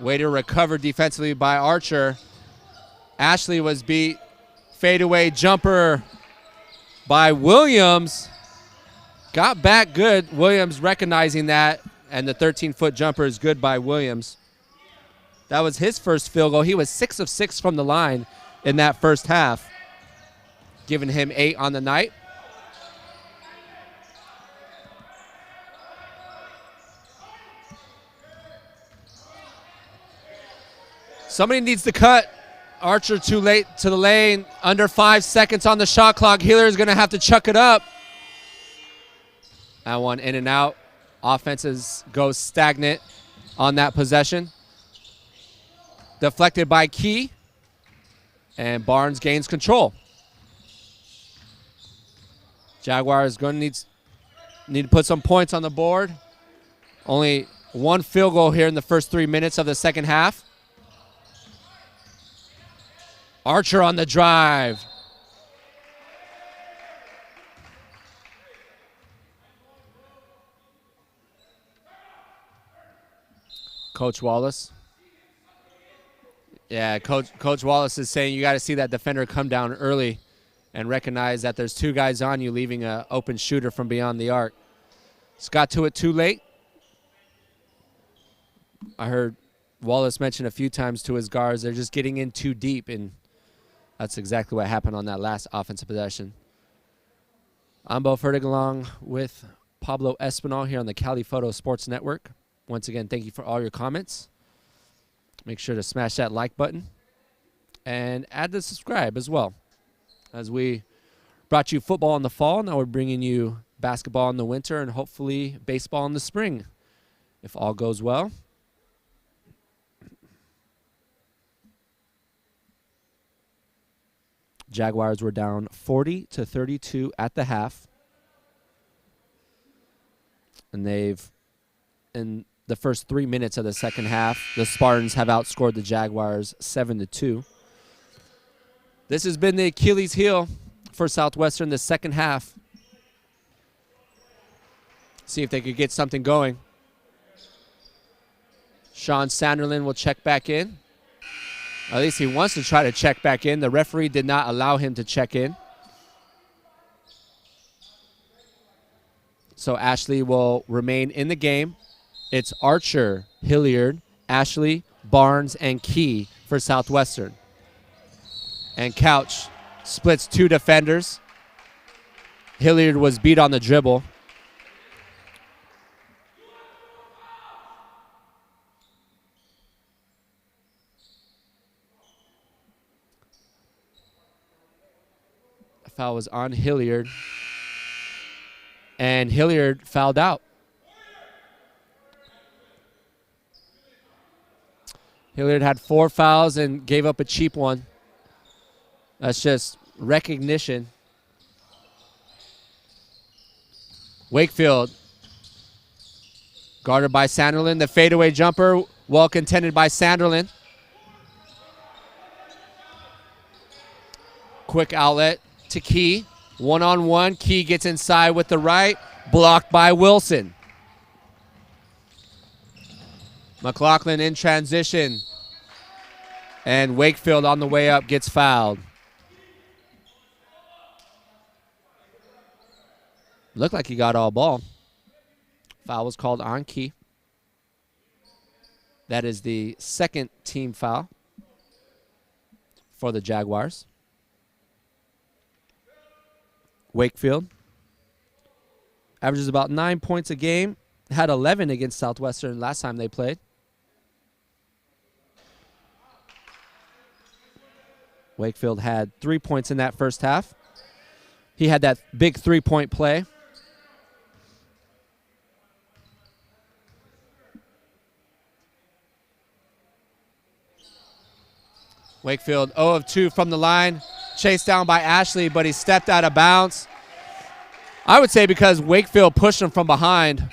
Way to recover defensively by Archer. Ashley was beat. Fadeaway jumper by Williams. Got back good. Williams recognizing that, and the 13-foot jumper is good by Williams. That was his first field goal. He was 6 of 6 from the line in that first half, giving him 8 on the night. Somebody needs to cut. Archer too late to the lane. Under 5 seconds on the shot clock. Hilliard is going to have to chuck it up. That one in and out. Offenses go stagnant on that possession. Deflected by Key. And Barnes gains control. Jaguars going to need to put some points on the board. Only one field goal here in the first 3 minutes of the second half. Archer on the drive. Coach Wallace. Yeah, Coach Wallace is saying you got to see that defender come down early and recognize that there's 2 guys on you, leaving an open shooter from beyond the arc. Just got to it too late. I heard Wallace mention a few times to his guards, they're just getting in too deep, and that's exactly what happened on that last offensive possession. I'm Bowe Fertig along with Pablo Espinal here on the Cali Photo Sports Network. Once again, thank you for all your comments. Make sure to smash that like button and add the subscribe as well. As we brought you football in the fall, now we're bringing you basketball in the winter and hopefully baseball in the spring, if all goes well. Jaguars were down 40-32 at the half. And in the first 3 minutes of the second half, the Spartans have outscored the Jaguars 7-2. This has been the Achilles heel for Southwestern the second half. See if they could get something going. Sean Sanderlin will check back in. At least he wants to try to check back in. The referee did not allow him to check in. So Ashley will remain in the game. It's Archer, Hilliard, Ashley, Barnes, and Key for Southwestern. And Couch splits 2 defenders. Hilliard was beat on the dribble. The foul was on Hilliard. And Hilliard fouled out. Hilliard had 4 fouls and gave up a cheap one. That's just recognition. Wakefield, guarded by Sanderlin. The fadeaway jumper, well contended by Sanderlin. Quick outlet to Key. One-on-one. Key gets inside with the right. Blocked by Wilson. McLaughlin in transition. And Wakefield on the way up gets fouled. Looked like he got all ball. Foul was called on Key. That is the second team foul for the Jaguars. Wakefield averages about 9 points a game. Had 11 against Southwestern last time they played. Wakefield had 3 points in that first half. He had that big 3-point play. Wakefield 0 of 2 from the line. Chased down by Ashley, but he stepped out of bounds. I would say because Wakefield pushed him from behind.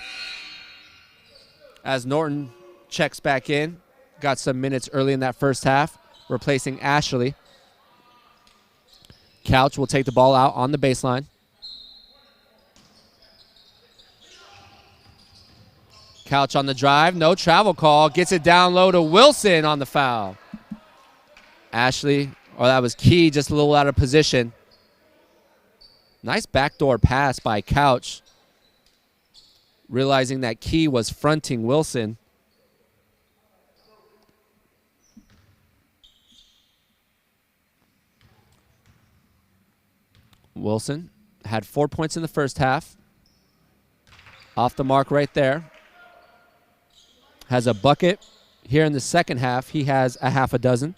As Norton checks back in. Got some minutes early in that first half, replacing Ashley. Couch will take the ball out on the baseline. Couch on the drive. No travel call. Gets it down low to Wilson on the foul. Ashley, or that was Key, just a little out of position. Nice backdoor pass by Couch. Realizing that Key was fronting Wilson. Wilson had 4 points in the first half. Off the mark right there. Has a bucket here in the second half. He has a half a dozen.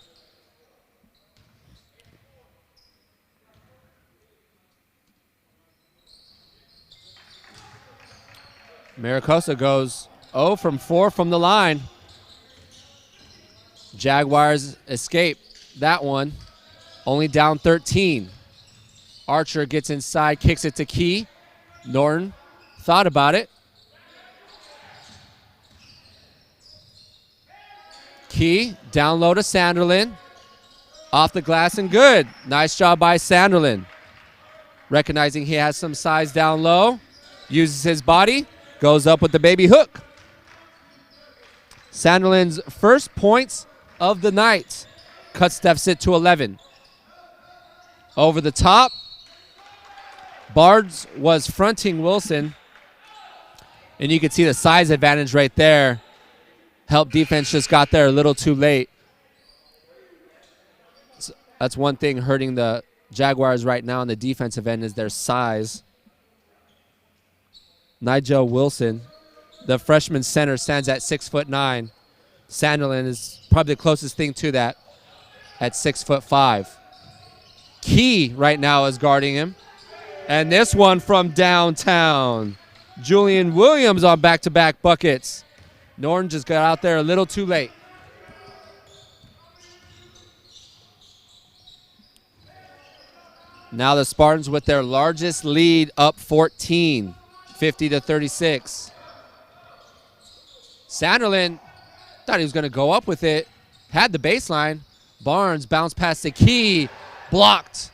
Mira Costa goes 0 from 4 from the line. Jaguars escape that one. Only down 13. Archer gets inside, kicks it to Key. Norton thought about it. Key, down low to Sanderlin. Off the glass and good. Nice job by Sanderlin. Recognizing he has some size down low. Uses his body. Goes up with the baby hook. Sanderlin's first points of the night. Cuts deficit to 11. Over the top. Barnes was fronting Wilson. And you can see the size advantage right there. Help defense just got there a little too late. So that's one thing hurting the Jaguars right now on the defensive end is their size. Nigel Wilson, the freshman center, stands at 6'9". Sanderlin is probably the closest thing to that at 6'5". Key right now is guarding him. And this one from downtown. Julian Williams on back-to-back buckets. Norton just got out there a little too late. Now the Spartans with their largest lead up 14, 50-36. Sanderlin thought he was going to go up with it. Had the baseline. Barnes bounced past the Key. Blocked.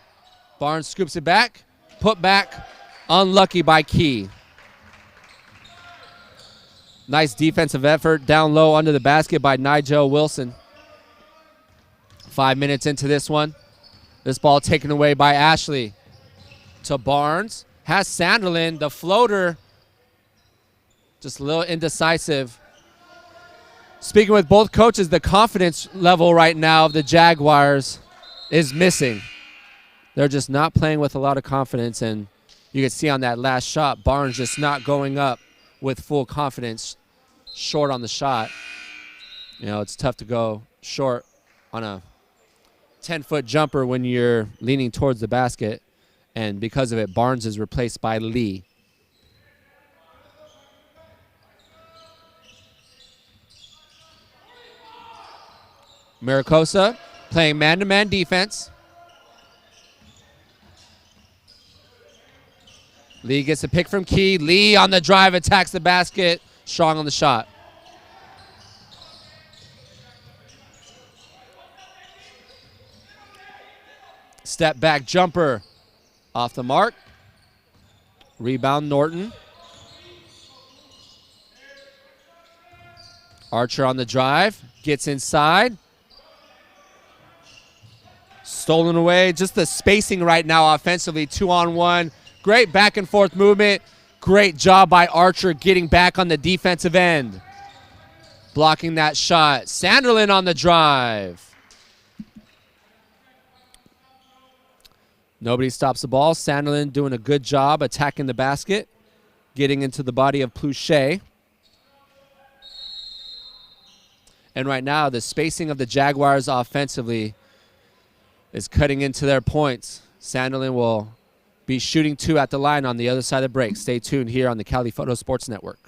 Barnes scoops it back. Put back. Unlucky by Key. Nice defensive effort down low under the basket by Nigel Wilson. 5 minutes into this one. This ball taken away by Ashley. To Barnes. Has Sanderlin, the floater. Just a little indecisive. Speaking with both coaches, the confidence level right now of the Jaguars is missing. They're just not playing with a lot of confidence, and you can see on that last shot, Barnes just not going up with full confidence, short on the shot. You know, it's tough to go short on a 10-foot jumper when you're leaning towards the basket, and because of it, Barnes is replaced by Lee. Mira Costa playing man-to-man defense. Lee gets a pick from Key. Lee on the drive, attacks the basket. Strong on the shot. Step back jumper off the mark. Rebound Norton. Archer on the drive. Gets inside. Stolen away. Just the spacing right now offensively. 2-on-1. Great back and forth movement. Great job by Archer getting back on the defensive end. Blocking that shot. Sanderlin on the drive. Nobody stops the ball. Sanderlin doing a good job attacking the basket. Getting into the body of Pluchet. And right now, the spacing of the Jaguars offensively is cutting into their points. Sanderlin will be shooting 2 at the line on the other side of the break. Stay tuned here on the Cali Photo Sports Network.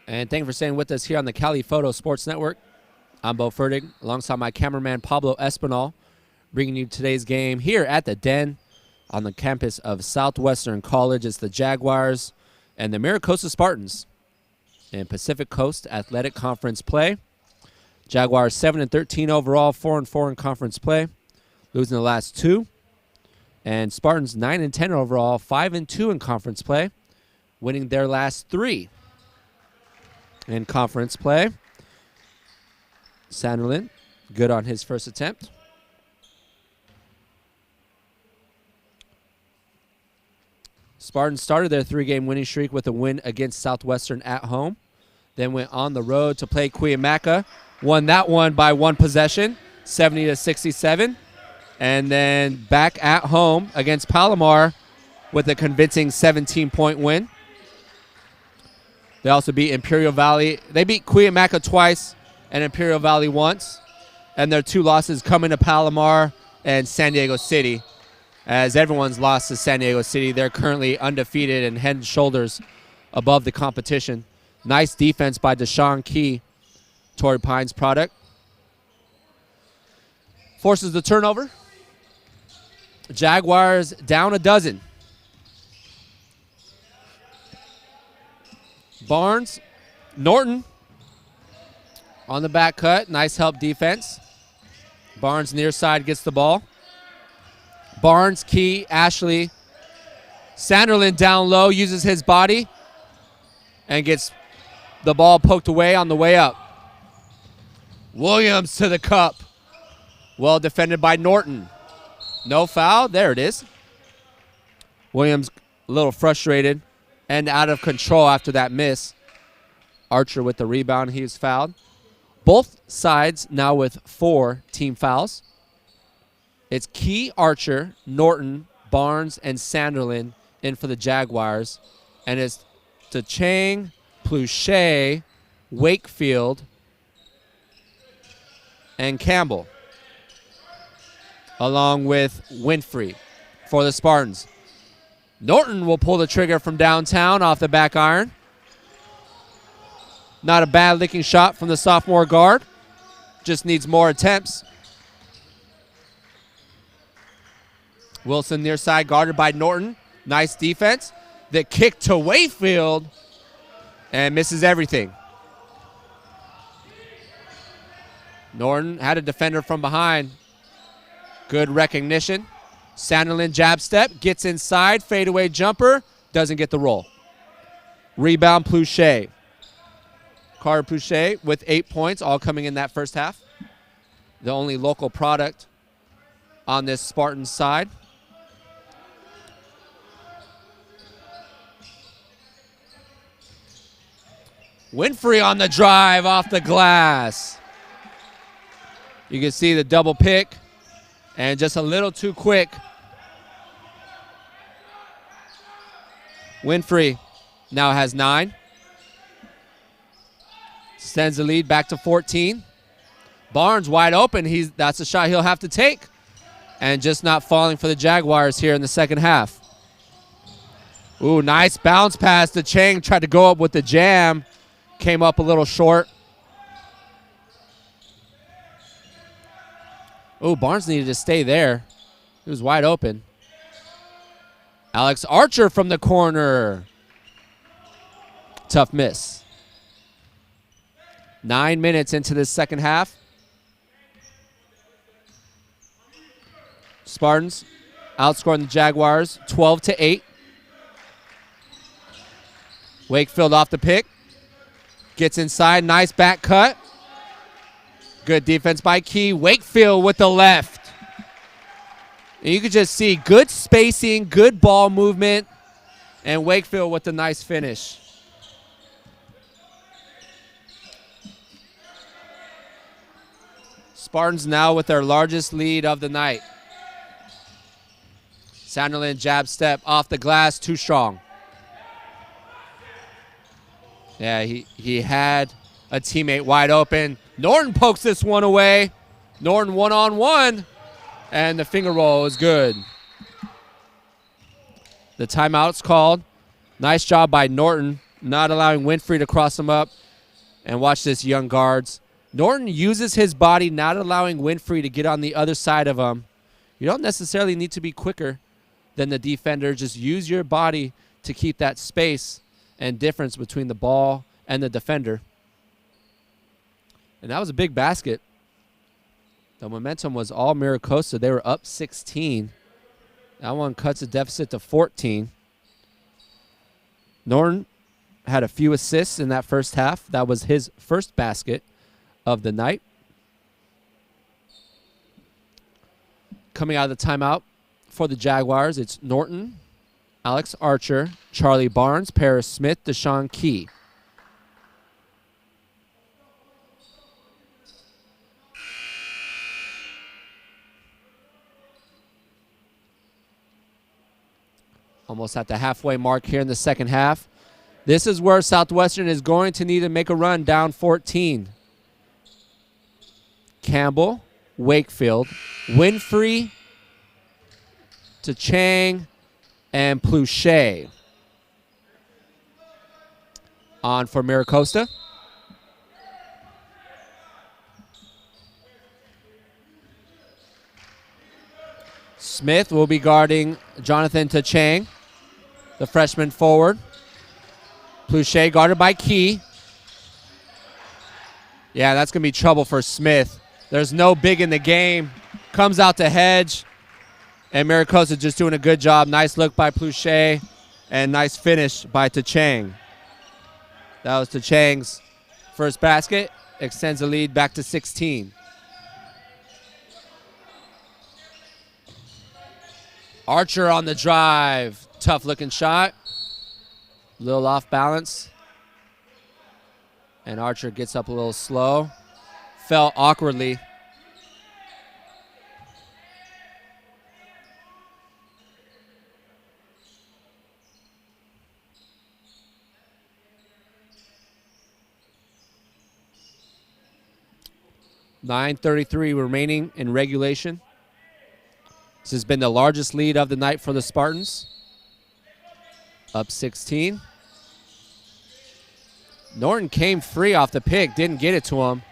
And thank you for staying with us here on the Cali Photo Sports Network. I'm Bowe Fertig, alongside my cameraman Pablo Espinal, bringing you today's game here at the Den on the campus of Southwestern College. It's the Jaguars and the Mira Costa Spartans in Pacific Coast Athletic Conference play. Jaguars 7-13 overall, 4-4 in conference play, losing the last 2. And Spartans 9-10 overall, 5-2 in conference play, winning their last 3. In conference play. Sanderlin, good on his first attempt. Spartans started their 3-game winning streak with a win against Southwestern at home. Then went on the road to play Cuyamaca. Won that one by 1 possession, 70-67. And then back at home against Palomar with a convincing 17-point win. They also beat Imperial Valley. They beat Cuyamaca twice and Imperial Valley once. And their 2 losses coming to Palomar and San Diego City. As everyone's lost to San Diego City, they're currently undefeated and head and shoulders above the competition. Nice defense by Deshaun Key, Torrey Pines product. Forces the turnover. Jaguars down a dozen. Barnes, Norton on the back cut. Nice help defense. Barnes near side gets the ball. Barnes, Key, Ashley. Sanderlin down low, uses his body and gets the ball poked away on the way up. Williams to the cup. Well defended by Norton. No foul. There it is. Williams a little frustrated and out of control after that miss. Archer with the rebound. He was fouled. Both sides now with 4 team fouls. It's Key, Archer, Norton, Barnes, and Sanderlin in for the Jaguars. And it's DeChang, Pluchet, Wakefield, and Campbell, along with Winfrey for the Spartans. Norton will pull the trigger from downtown off the back iron. Not a bad licking shot from the sophomore guard. Just needs more attempts. Wilson near side, guarded by Norton. Nice defense. The kick to Wakefield and misses everything. Norton had a defender from behind. Good recognition. Sanderlin jab step, gets inside, fadeaway jumper, doesn't get the roll. Rebound, Pluchet. Carter Pluchet with 8 points, all coming in that first half. The only local product on this Spartan side. Winfrey on the drive off the glass. You can see the double pick and just a little too quick. Winfrey now has 9. Sends the lead back to 14. Barnes wide open. That's a shot he'll have to take. And just not falling for the Jaguars here in the second half. Ooh, nice bounce pass to Chang. Tried to go up with the jam. Came up a little short. Ooh, Barnes needed to stay there. He was wide open. Alex Archer from the corner. Tough miss. 9 minutes into this second half. Spartans outscoring the Jaguars 12-8. Wakefield off the pick. Gets inside, nice back cut. Good defense by Key. Wakefield with the left. And you can just see good spacing, good ball movement, and Wakefield with a nice finish. Spartans now with their largest lead of the night. Sanderlin jab step off the glass, too strong. Yeah, he had a teammate wide open. Norton pokes this one away. Norton one-on-one, and the finger roll is good. The timeout's called. Nice job by Norton, not allowing Winfrey to cross him up. And watch this, young guards. Norton uses his body, not allowing Winfrey to get on the other side of him. You don't necessarily need to be quicker than the defender. Just use your body to keep that space and difference between the ball and the defender. And that was a big basket. The momentum was all Mira Costa. They were up 16. That one cuts the deficit to 14. Norton had a few assists in that first half. That was his first basket of the night. Coming out of the timeout for the Jaguars, it's Norton, Alex Archer, Charlie Barnes, Paris Smith, Deshaun Key. Almost at the halfway mark here in the second half. This is where Southwestern is going to need to make a run down 14. Campbell, Wakefield, Winfrey to Chang, and Pluchet. On for Mira Costa. Smith will be guarding Jonathan Tachang, the freshman forward. Pluchet guarded by Key. Yeah, that's going to be trouble for Smith. There's no big in the game. Comes out to hedge. And Mira Costa just doing a good job. Nice look by Pluchet. And nice finish by Tachang. That was Tachang's first basket. Extends the lead back to 16. Archer on the drive. Tough looking shot. Little off balance. And Archer gets up a little slow. Fell awkwardly. .933 remaining in regulation. This has been the largest lead of the night for the Spartans. Up 16. Norton came free off the pick, didn't get it to him.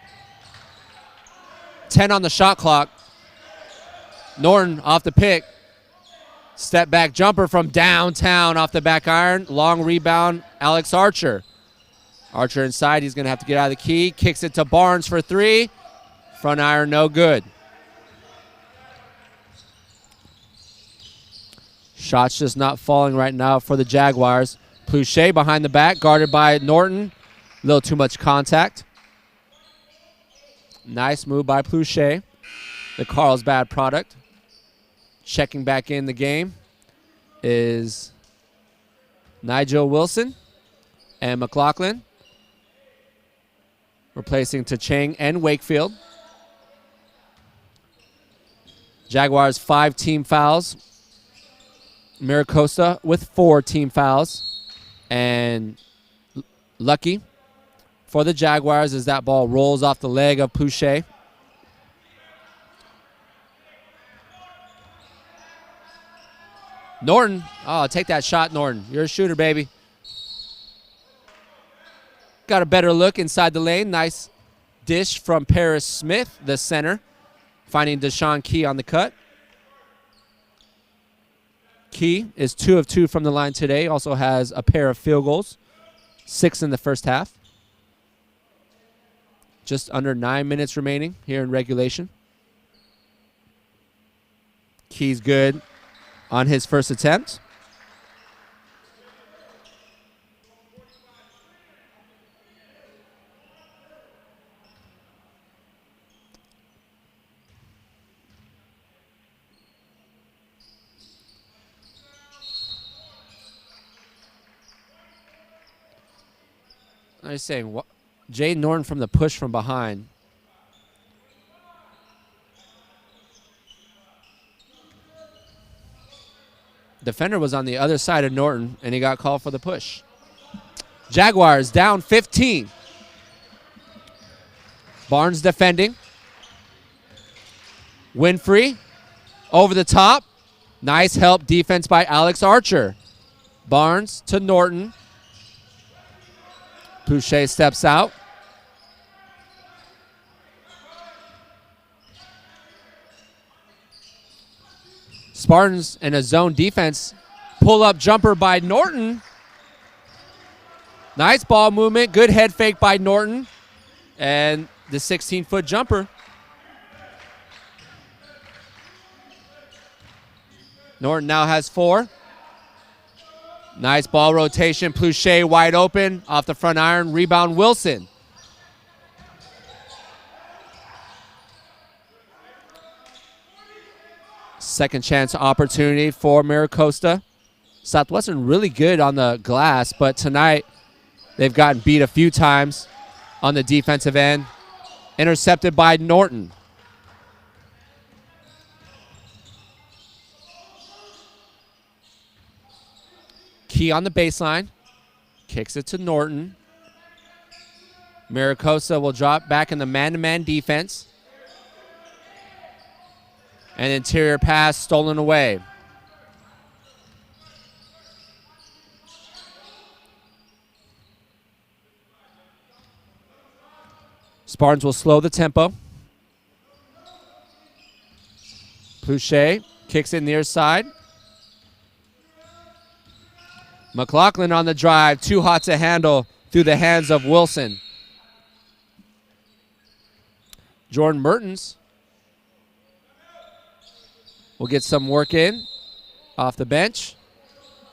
10 on the shot clock. Norton off the pick. Step back jumper from downtown off the back iron. Long rebound, Alex Archer. Archer inside, he's going to have to get out of the key. Kicks it to Barnes for three. Front iron, no good. Shots just not falling right now for the Jaguars. Pluchet behind the back, guarded by Norton. A little too much contact. Nice move by Pluchet, the Carlsbad product. Checking back in the game is Nigel Wilson and McLaughlin. Replacing Tachang and Wakefield. Jaguars 5 team fouls. Mira Costa with 4 team fouls. And lucky for the Jaguars as that ball rolls off the leg of Pluchet. Norton. Oh, take that shot, Norton. You're a shooter, baby. Got a better look inside the lane. Nice dish from Paris Smith, the center. Finding Deshaun Key on the cut. Key is 2 of 2 from the line today. Also has a pair of field goals. 6 in the first half. Just under 9 minutes remaining here in regulation. Key's good on his first attempt. I was saying, Jay Norton from the push from behind. Defender was on the other side of Norton, and he got called for the push. Jaguars down 15. Barnes defending. Winfrey over the top. Nice help defense by Alex Archer. Barnes to Norton. Pluchet steps out. Spartans in a zone defense. Pull-up jumper by Norton. Nice ball movement. Good head fake by Norton. And the 16-foot jumper. Norton now has 4. Nice ball rotation. Pluchet wide open off the front iron. Rebound Wilson. Second chance opportunity for Mira Costa. Southwestern really good on the glass, but tonight they've gotten beat a few times on the defensive end. Intercepted by Norton. Key on the baseline. Kicks it to Norton. Mira Costa will drop back in the man-to-man defense. An interior pass stolen away. Spartans will slow the tempo. Pluchet kicks it near side. McLaughlin on the drive, too hot to handle through the hands of Wilson. Jordan Mertens will get some work in off the bench.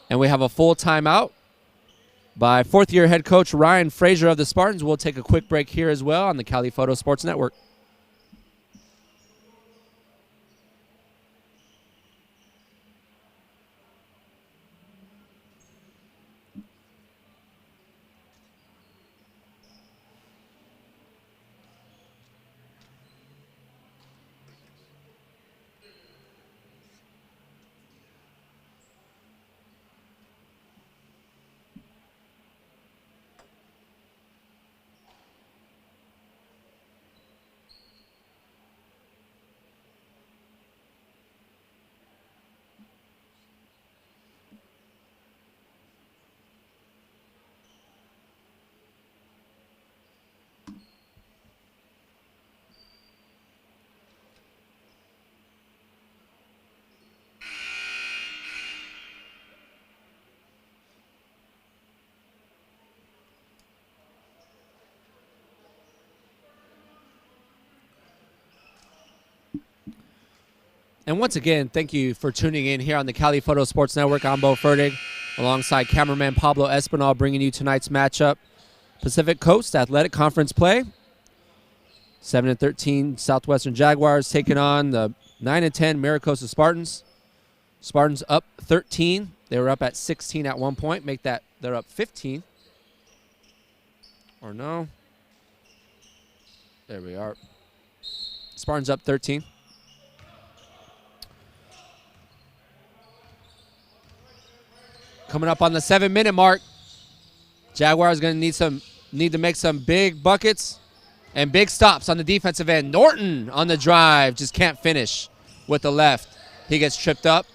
And we have a full timeout by fourth-year head coach Ryan Frazier of the Spartans. We'll take a quick break here as well on the Cali Photo Sports Network. And once again, thank you for tuning in here on the Cali Photo Sports Network. I'm Bowe Fertig, alongside cameraman Pablo Espinal, bringing you tonight's matchup. Pacific Coast Athletic Conference play. 7-13 Southwestern Jaguars taking on the 9-10 Mira Costa Spartans. Spartans up 13. They were up at 16 at one point. Make that they're up 15. Or no. There we are. Spartans up 13. Coming up on the 7-minute mark, Jaguars going to need to make some big buckets and big stops on the defensive end. Norton on the drive, just can't finish with the left. He gets tripped up.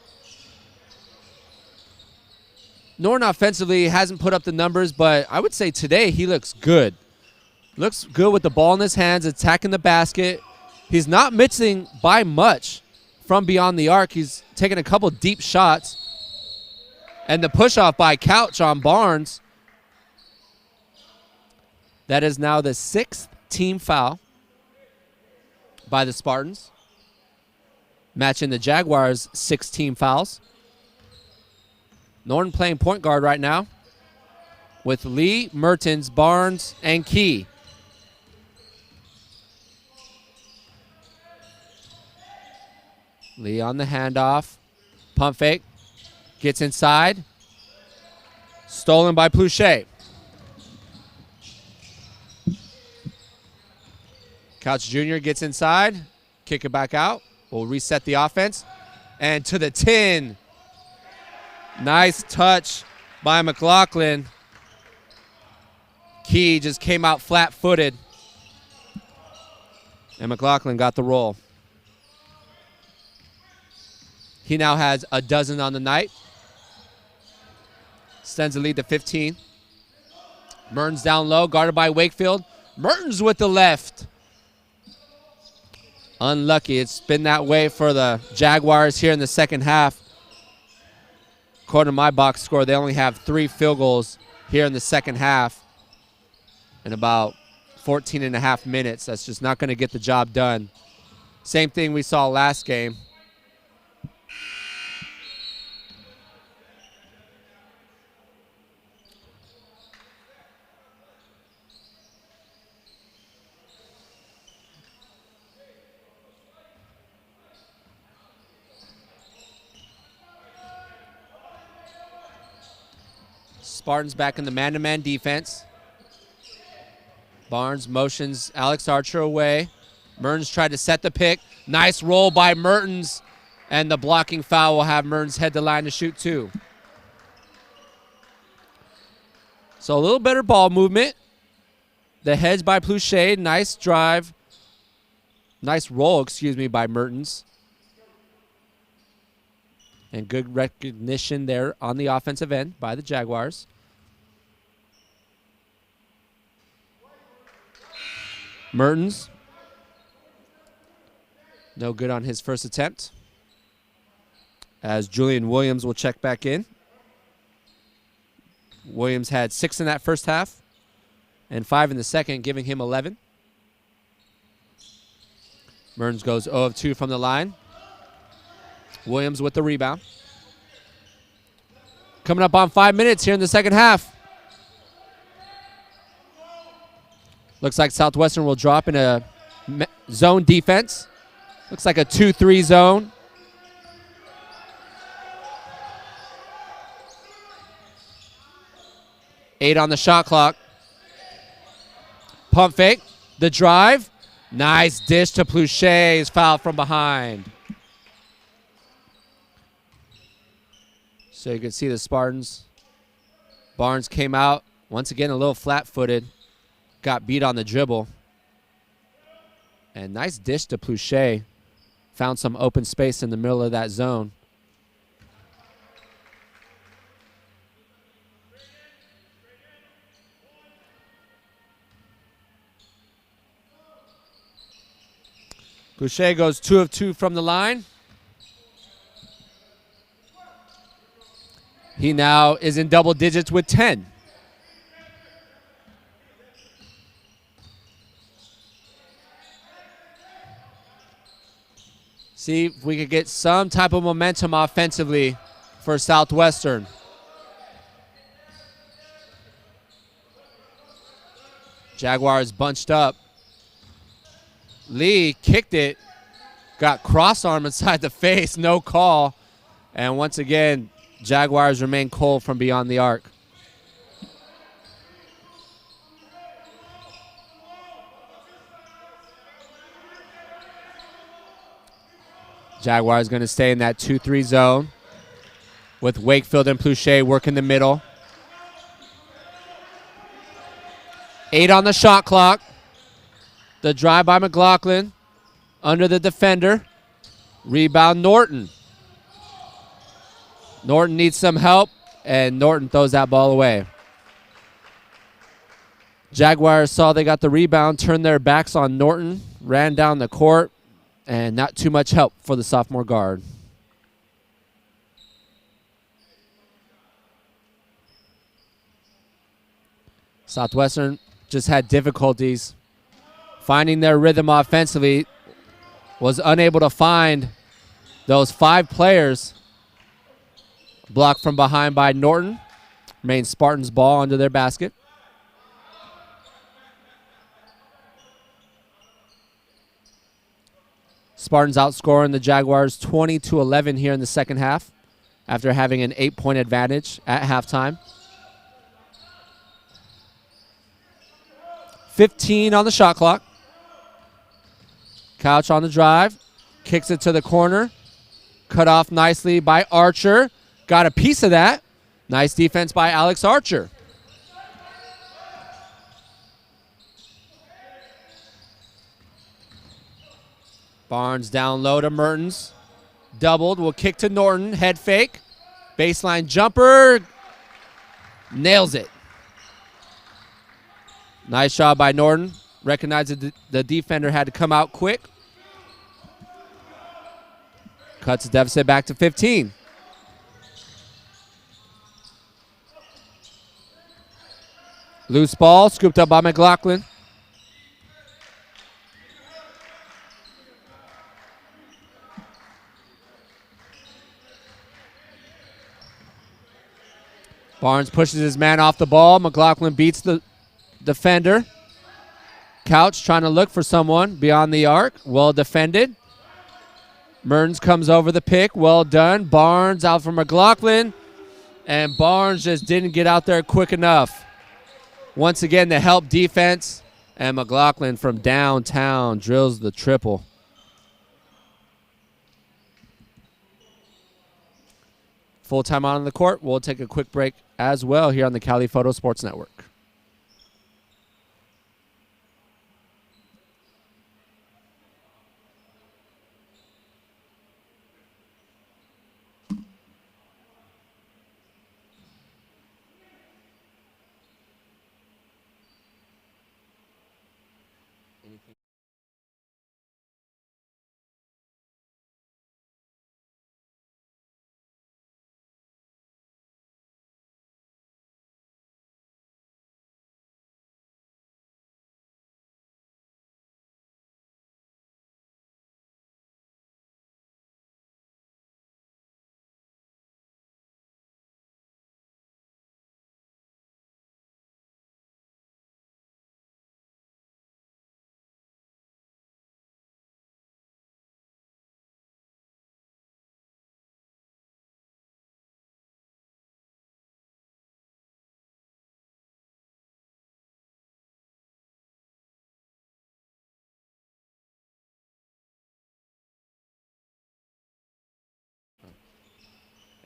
Norton offensively hasn't put up the numbers, but I would say today he looks good. Looks good with the ball in his hands, attacking the basket. He's not missing by much from beyond the arc. He's taking a couple deep shots. And the push-off by Couch on Barnes. That is now the 6th team foul by the Spartans, matching the Jaguars' 6 team fouls. Norton playing point guard right now with Lee, Mertens, Barnes, and Key. Lee on the handoff. Pump fake. Gets inside. Stolen by Pluchet. Couch Jr. gets inside. Kick it back out. We'll reset the offense. And to the 10. Nice touch by McLaughlin. Key just came out flat-footed. And McLaughlin got the roll. He now has a dozen on the night. Extends the lead to 15. Mertens down low, guarded by Wakefield. Mertens with the left. Unlucky. It's been that way for the Jaguars here in the second half. According to my box score, they only have 3 field goals here in the second half in about 14 and a half minutes. That's just not going to get the job done. Same thing we saw last game. Spartans back in the man-to-man defense. Barnes motions Alex Archer away. Mertens tried to set the pick. Nice roll by Mertens. And the blocking foul will have Mertens head the line to shoot 2. So a little better ball movement. The heads by Pluchet. Nice drive. Nice roll, by Mertens. And good recognition there on the offensive end by the Jaguars. Mertens. No good on his first attempt. As Julian Williams will check back in. Williams had 6 in that first half and 5 in the second, giving him 11. Mertens goes 0 of 2 from the line. Williams with the rebound. Coming up on 5 minutes here in the second half. Looks like Southwestern will drop in a zone defense. Looks like a 2-3 zone. Eight on the shot clock. Pump fake. The drive. Nice dish to Pluchet. Is fouled from behind. So you can see the Spartans. Barnes came out. Once again, a little flat-footed. Got beat on the dribble. And nice dish to Pluchet. Found some open space in the middle of that zone. Pluchet goes 2 of 2 from the line. He now is in double digits with 10. See if we could get some type of momentum offensively for Southwestern. Jaguars bunched up. Lee kicked it, got cross-arm inside the face, no call. And once again, Jaguars remain cold from beyond the arc. Jaguars going to stay in that 2-3 zone with Wakefield and Pluchet working the middle. 8 on the shot clock. The drive by McLaughlin under the defender. Rebound Norton. Norton needs some help, and Norton throws that ball away. Jaguars saw they got the rebound, turned their backs on Norton, ran down the court, and not too much help for the sophomore guard. Southwestern just had difficulties finding their rhythm offensively, was unable to find those 5 players. Blocked from behind by Norton. Remains Spartans ball under their basket. Spartans outscoring the Jaguars 20-11 here in the second half after having an 8-point advantage at halftime. 15 on the shot clock. Couch on the drive. Kicks it to the corner. Cut off nicely by Archer. Got a piece of that. Nice defense by Alex Archer. Barnes down low to Mertens. Doubled. Will kick to Norton. Head fake. Baseline jumper. Nails it. Nice job by Norton. Recognized that the defender had to come out quick. Cuts the deficit back to 15. Loose ball, scooped up by McLaughlin. Barnes pushes his man off the ball. McLaughlin beats the defender. Couch trying to look for someone beyond the arc. Well defended. Mertens comes over the pick. Well done. Barnes out for McLaughlin. And Barnes just didn't get out there quick enough. Once again, the help defense. And McLaughlin from downtown drills the triple. Full time on the court. We'll take a quick break as well here on the Cali Photo Sports Network.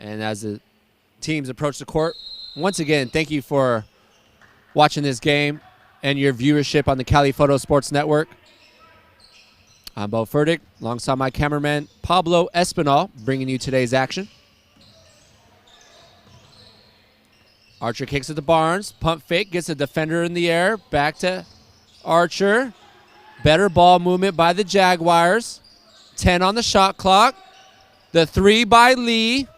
And as the teams approach the court, once again, thank you for watching this game and your viewership on the Cali Photo Sports Network. I'm Bowe Fertig, alongside my cameraman, Pablo Espinal, bringing you today's action. Archer kicks it to Barnes. Pump fake, gets a defender in the air. Back to Archer. Better ball movement by the Jaguars. 10 on the shot clock. The 3 by Lee.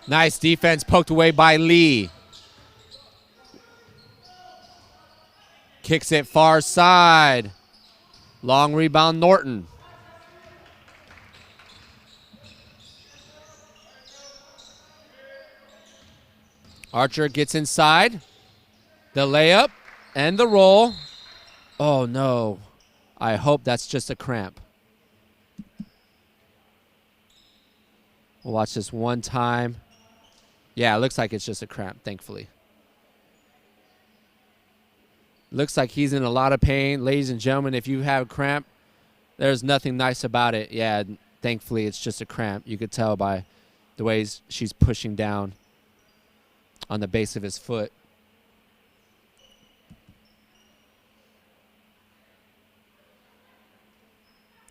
Nice defense poked away by Lee. Kicks it far side. Long rebound, Norton. Archer gets inside. The layup and the roll. Oh, no. I hope that's just a cramp. We'll watch this one time. Yeah, it looks like it's just a cramp, thankfully. Looks like he's in a lot of pain. Ladies and gentlemen, if you have a cramp, there's nothing nice about it. Yeah, thankfully it's just a cramp. You could tell by the way she's pushing down on the base of his foot.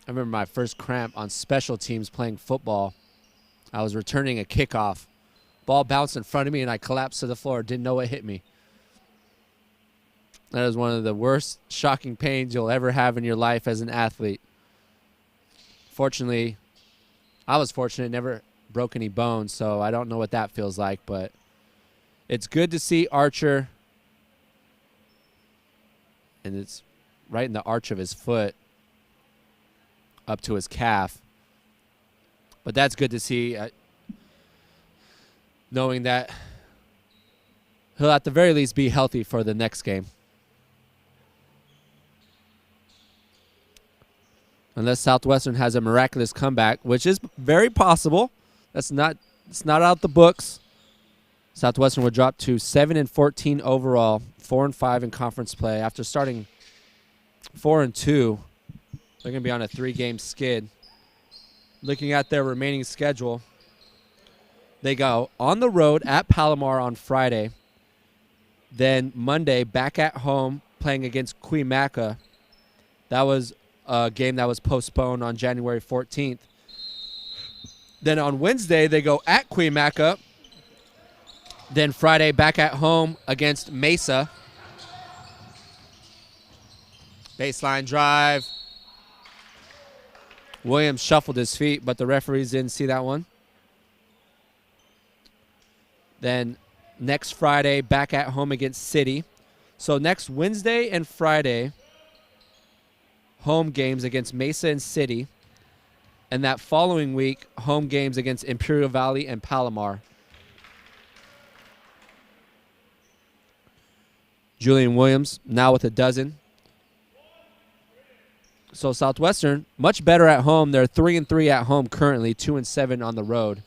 I remember my first cramp on special teams playing football. I was returning a kickoff. Ball bounced in front of me, and I collapsed to the floor. Didn't know what hit me. That is one of the worst shocking pains you'll ever have in your life as an athlete. Fortunately, I was fortunate, never broke any bones, so I don't know what that feels like, but it's good to see Archer, and it's right in the arch of his foot up to his calf. But that's good to see, knowing that he'll at the very least be healthy for the next game. Unless Southwestern has a miraculous comeback, which is very possible. It's not out the books. Southwestern would drop to 7-14 overall, 4-5 in conference play. After starting 4-2, they're going to be on a 3-game skid. Looking at their remaining schedule, they go on the road at Palomar on Friday. Then Monday, back at home, playing against Cuyamaca. That was a game that was postponed on January 14th. Then on Wednesday, they go at Cuyamaca. Then Friday, back at home against Mesa. Baseline drive. Williams shuffled his feet, but the referees didn't see that one. Then next Friday, back at home against City. So next Wednesday and Friday, home games against Mesa and City. And that following week, home games against Imperial Valley and Palomar. Julian Williams now with a dozen. So Southwestern, much better at home. They're 3-3 at home currently, 2-7 on the road.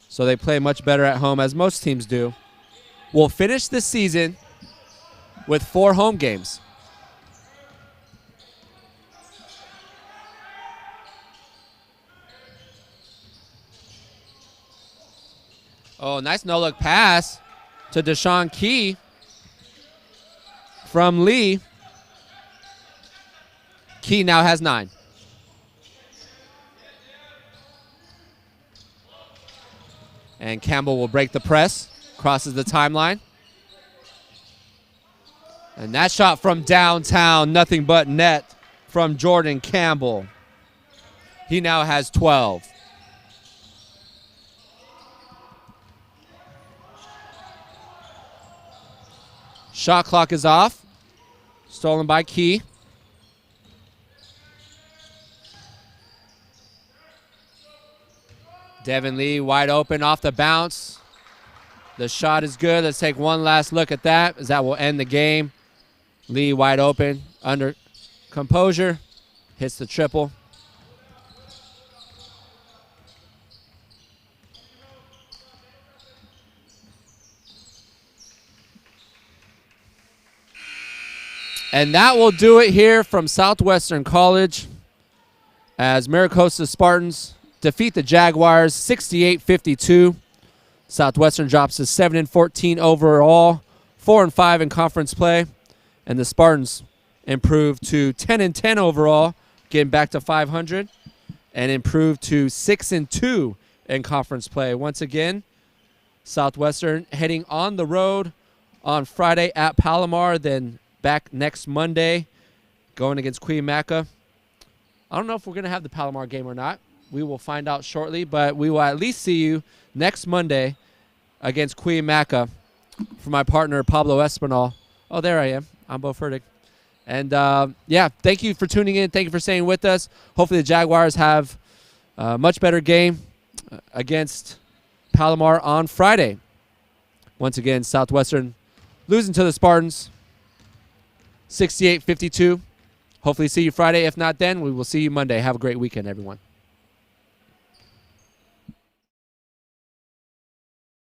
So they play much better at home, as most teams do. We'll finish this season with 4 home games. Oh, nice no-look pass to Deshaun Key from Lee. Key now has 9. And Campbell will break the press, crosses the timeline. And that shot from downtown, nothing but net from Jordan Campbell. He now has 12. Shot clock is off. Stolen by Key. Devin Lee wide open off the bounce. The shot is good. Let's take one last look at that, as that will end the game. Lee wide open, under composure, hits the triple. And that will do it here from Southwestern College, as Mira Costa Spartans defeat the Jaguars 68-52. Southwestern drops to 7-14 overall, 4-5 in conference play, and the Spartans improve to 10-10 overall, getting back to 500, and improve to 6-2 in conference play. Once again, Southwestern heading on the road on Friday at Palomar, then back next Monday going against Queen Maca. I don't know if we're going to have the Palomar game or not. We will find out shortly, but we will at least see you next Monday against Queen Maca. For my partner, Pablo Espinal. Oh, there I am. I'm Bowe Fertig. And, yeah, thank you for tuning in. Thank you for staying with us. Hopefully the Jaguars have a much better game against Palomar on Friday. Once again, Southwestern losing to the Spartans 68-52. Hopefully see you Friday. If not then, we will see you Monday. Have a great weekend, everyone.